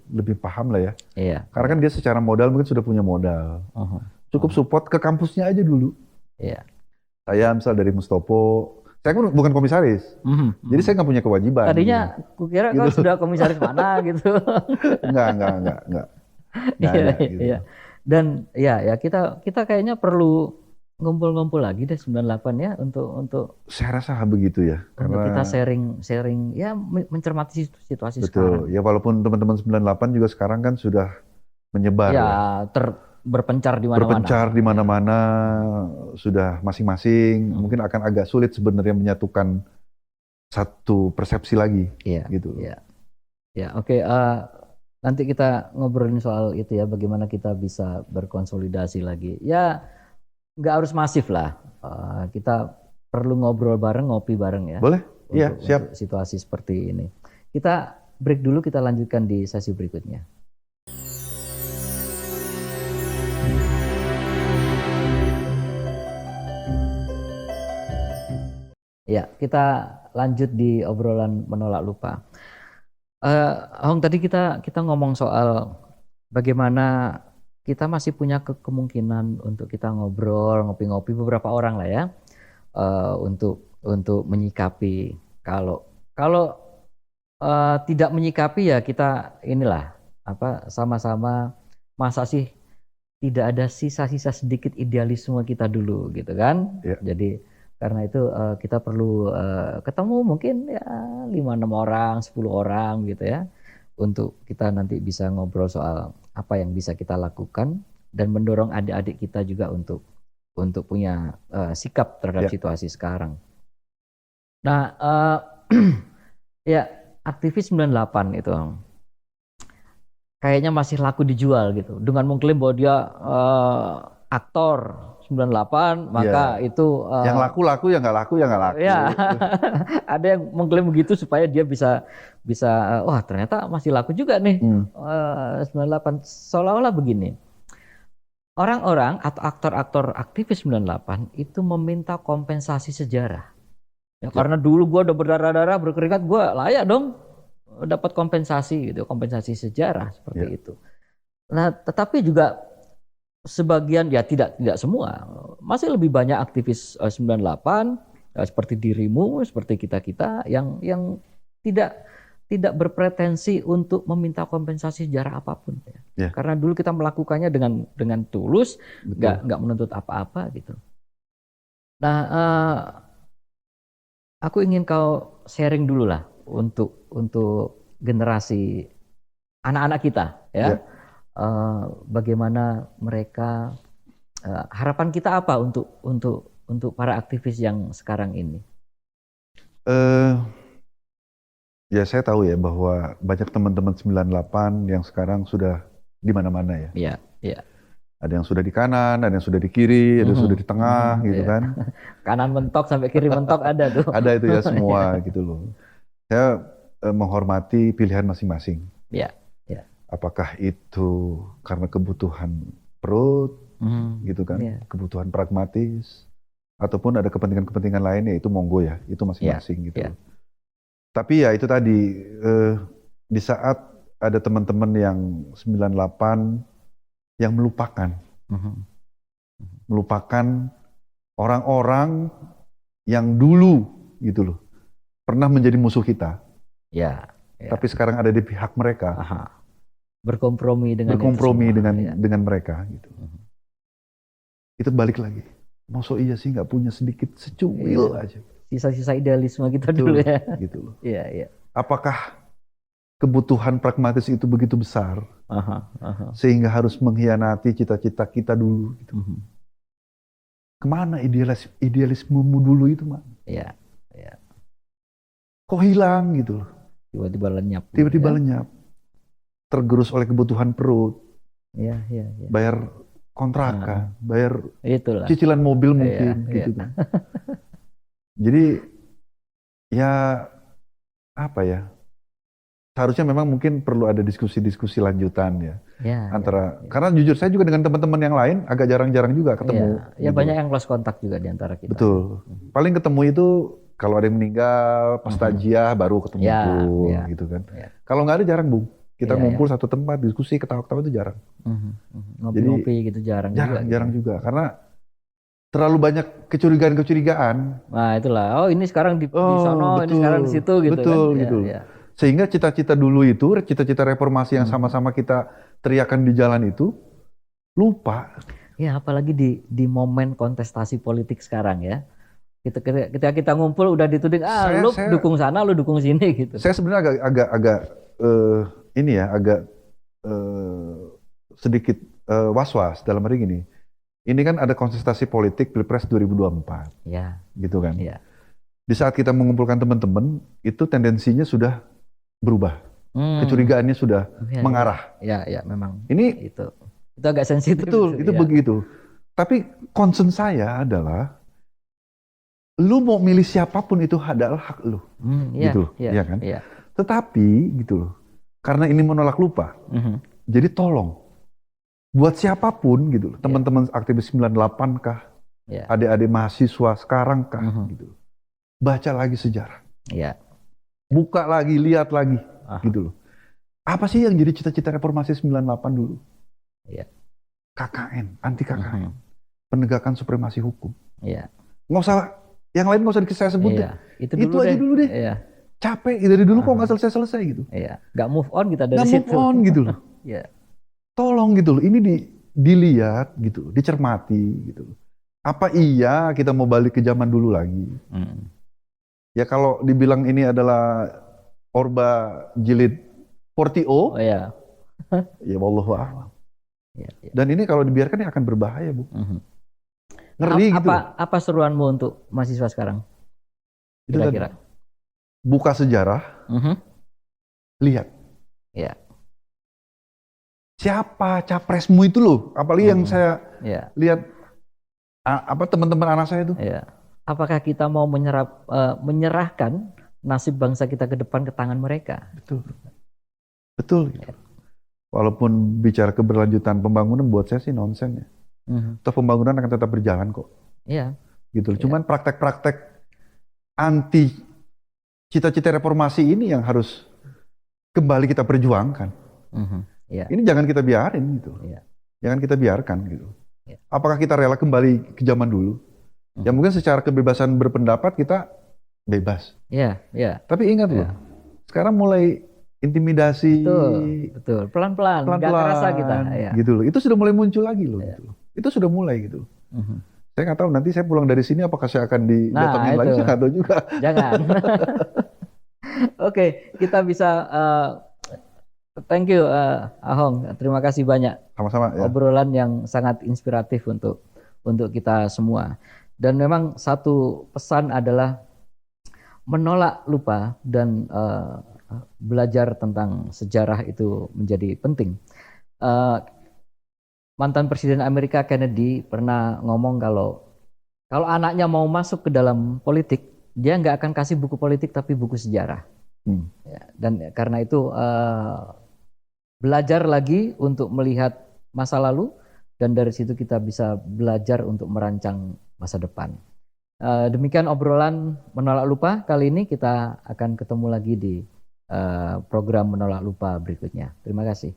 lebih paham lah ya. Iya. Karena kan dia secara modal mungkin sudah punya modal. Mhm. Cukup support ke kampusnya aja dulu. Iya. Saya misal dari Mustopo, saya kan bukan komisaris. Mhm, Jadi mhm. saya nggak punya kewajiban. Tadinya kukira kau Gitu. sudah komisaris mana gitu. Nggak Iya, ada gitu. iya. Dan ya kita kayaknya perlu ngumpul-ngumpul lagi deh 98 ya untuk Saya rasa begitu ya. kita Karena sharing ya mencermati situasi betul. sekarang. Ya walaupun teman-teman 98 juga sekarang kan sudah menyebar Ya ya. berpencar di mana-mana. Berpencar di mana-mana, sudah masing-masing. Hmm. Mungkin akan agak sulit sebenarnya menyatukan satu persepsi lagi. Iya. Gitu. Iya. Ya, oke. Nanti kita ngobrolin soal itu ya, bagaimana kita bisa berkonsolidasi lagi. Ya, nggak harus masif lah. Kita perlu ngobrol bareng, ngopi bareng ya. Boleh? Iya, siap. Untuk situasi seperti ini. Kita break dulu, kita lanjutkan di sesi berikutnya. Ya, kita lanjut di obrolan menolak lupa. Hong, tadi kita ngomong soal bagaimana kita masih punya kemungkinan untuk kita ngobrol, ngopi-ngopi beberapa orang lah ya, untuk menyikapi. Kalau tidak menyikapi ya kita inilah sama-sama, masa sih tidak ada sisa-sisa sedikit idealisme kita dulu gitu kan? Ya. Jadi karena itu kita perlu ketemu mungkin ya 5-6 orang, 10 orang gitu ya, untuk kita nanti bisa ngobrol soal apa yang bisa kita lakukan dan mendorong adik-adik kita juga untuk punya sikap terhadap situasi sekarang. Nah, ya aktivis 98 itu kayaknya masih laku dijual gitu, dengan mengklaim bahwa dia aktor 98, maka itu yang laku ya nggak laku ya nggak laku. Ya, ada yang mengklaim begitu supaya dia bisa wah ternyata masih laku juga nih 98. Seolah-olah begini, orang-orang atau aktor-aktor aktivis 98 itu meminta kompensasi sejarah. Ya, karena dulu gue udah berdarah-darah berkeringat, gue layak dong dapat kompensasi gitu, kompensasi sejarah seperti itu. Nah, tetapi juga sebagian ya tidak semua, masih lebih banyak aktivis 98 seperti dirimu, seperti kita yang tidak berpretensi untuk meminta kompensasi sejarah apapun ya. Karena dulu kita melakukannya dengan tulus, nggak menuntut apa-apa gitu. Nah, aku ingin kau sharing dulu lah untuk generasi anak-anak kita ya. Bagaimana mereka, harapan kita apa untuk para aktivis yang sekarang ini? Ya saya tahu ya bahwa banyak teman-teman 98 yang sekarang sudah di mana-mana ya. Iya, iya. Ada yang sudah di kanan, ada yang sudah di kiri, ada yang sudah di tengah gitu kan. Kanan mentok sampai kiri mentok ada tuh. Ada itu ya semua gitu loh. Saya menghormati pilihan masing-masing. Iya. Apakah itu karena kebutuhan perut, gitu kan, kebutuhan pragmatis, ataupun ada kepentingan-kepentingan lain, ya itu monggo ya, itu masing-masing gitu. Tapi ya itu tadi, di saat ada teman-teman yang 98 yang melupakan orang-orang yang dulu gitu loh, pernah menjadi musuh kita. Ya. Tapi sekarang ada di pihak mereka. Berkompromi dengan mereka gitu. Itu balik lagi. Masa iya sih nggak punya sedikit secuil aja. Sisa-sisa idealisme kita dulu ya. Gitu loh. Iya. Apakah kebutuhan pragmatis itu begitu besar sehingga harus mengkhianati cita-cita kita dulu? Gitu. Kemana idealismemu dulu itu, Mak? Iya, iya. Kok hilang gitu loh. Tiba-tiba lenyap. Tiba-tiba Ya. lenyap. Tergerus oleh kebutuhan perut, Iya, iya, iya. bayar kontrakan, bayar Itulah. cicilan mobil Iya, mungkin iya. gitu kan. Jadi ya apa ya? Seharusnya memang mungkin perlu ada diskusi-diskusi lanjutan ya Ya, antara ya. karena jujur saya juga dengan teman-teman yang lain agak jarang-jarang juga ketemu. Ya, ya gitu. banyak yang lost kontak juga di antara kita. Betul. Paling ketemu itu kalau ada yang meninggal, pas takziah baru ketemu Ya, ya. gitu kan. Ya. Kalau nggak ada jarang, Bung. Kita Ya, ngumpul satu tempat, diskusi, ketawa-ketawa itu jarang. Ngopi-ngopi gitu jarang juga. Jarang juga karena terlalu banyak kecurigaan-kecurigaan. Nah, itulah. Oh, ini sekarang di sono, ini sekarang di situ gitu betul, kan. gitu. Ya. Sehingga cita-cita dulu itu, cita-cita reformasi yang sama-sama kita teriakan di jalan itu, lupa. Ya, apalagi di momen kontestasi politik sekarang ya. Ketika kita ngumpul udah dituding, lu dukung sana, lu dukung sini gitu. Saya sebenarnya agak ini ya, agak sedikit was-was dalam hari ini. Ini kan ada kontestasi politik Pilpres 2024. Ya. Gitu kan. Ya. Di saat kita mengumpulkan teman-teman, itu tendensinya sudah berubah. Kecurigaannya sudah mengarah. Ya, ya, memang. Ini itu agak sensitif. Betul, itu begitu. Tapi concern saya adalah lu mau milih siapapun itu adalah hak lu. Gitu, ya kan? Ya. Tetapi gitu loh. Karena ini menolak lupa. Jadi tolong buat siapapun gitu, teman-teman aktivis 98 kah? Adik-adik mahasiswa sekarang kah gitu. Baca lagi sejarah. Ya. Buka lagi, lihat lagi gitu loh. Apa sih yang jadi cita-cita reformasi 98 dulu? Ya. KKN, anti KKN. Penegakan supremasi hukum. Iya. Nggak usah, yang lain nggak usah saya sebut deh. Itu aja dulu deh. Iya. Capek, dari dulu kok nggak selesai-selesai gitu. Iya. Nggak move on kita dari situ. Nggak move on gitu loh. Iya. Tolong gitu loh, ini dilihat gitu, dicermati gitu loh. Apa iya kita mau balik ke zaman dulu lagi? Ya kalau dibilang ini adalah Orba jilid 40, oh ya. Ya wallahu a'lam. Ya. Dan ini kalau dibiarkan ya akan berbahaya, Bu. Ngeri gitu. Apa seruanmu untuk mahasiswa sekarang? Kira-kira. Buka sejarah, lihat. Ya. Siapa capresmu itu loh? Apalagi yang saya lihat teman-teman anak saya itu. Ya. Apakah kita mau menyerahkan nasib bangsa kita ke depan ke tangan mereka? Betul. Gitu. Walaupun bicara keberlanjutan pembangunan buat saya sih nonsen ya. Toh pembangunan akan tetap berjalan kok. Iya. Gitu. Cuman praktek-praktek anti cita-cita reformasi ini yang harus kembali kita perjuangkan. Ini jangan kita biarin gitu. Jangan kita biarkan gitu. Apakah kita rela kembali ke zaman dulu? Ya mungkin secara kebebasan berpendapat kita bebas. Iya. Tapi ingat loh, sekarang mulai intimidasi. Betul. Pelan-pelan. Nggak kerasa kita. Gitu loh. Itu sudah mulai muncul lagi loh. Gitu. Itu sudah mulai gitu. Saya nggak tahu nanti saya pulang dari sini apakah saya akan didatengin lagi, saya nggak tahu juga. Jangan. Oke, kita bisa. Thank you, Ahong. Terima kasih banyak. Sama-sama. Ya. Obrolan yang sangat inspiratif untuk kita semua. Dan memang satu pesan adalah menolak lupa dan belajar tentang sejarah itu menjadi penting. Mantan Presiden Amerika Kennedy pernah ngomong kalau anaknya mau masuk ke dalam politik, dia nggak akan kasih buku politik tapi buku sejarah. Ya, dan karena itu belajar lagi untuk melihat masa lalu dan dari situ kita bisa belajar untuk merancang masa depan. Demikian obrolan Menolak Lupa kali ini. Kita akan ketemu lagi di program Menolak Lupa berikutnya. Terima kasih.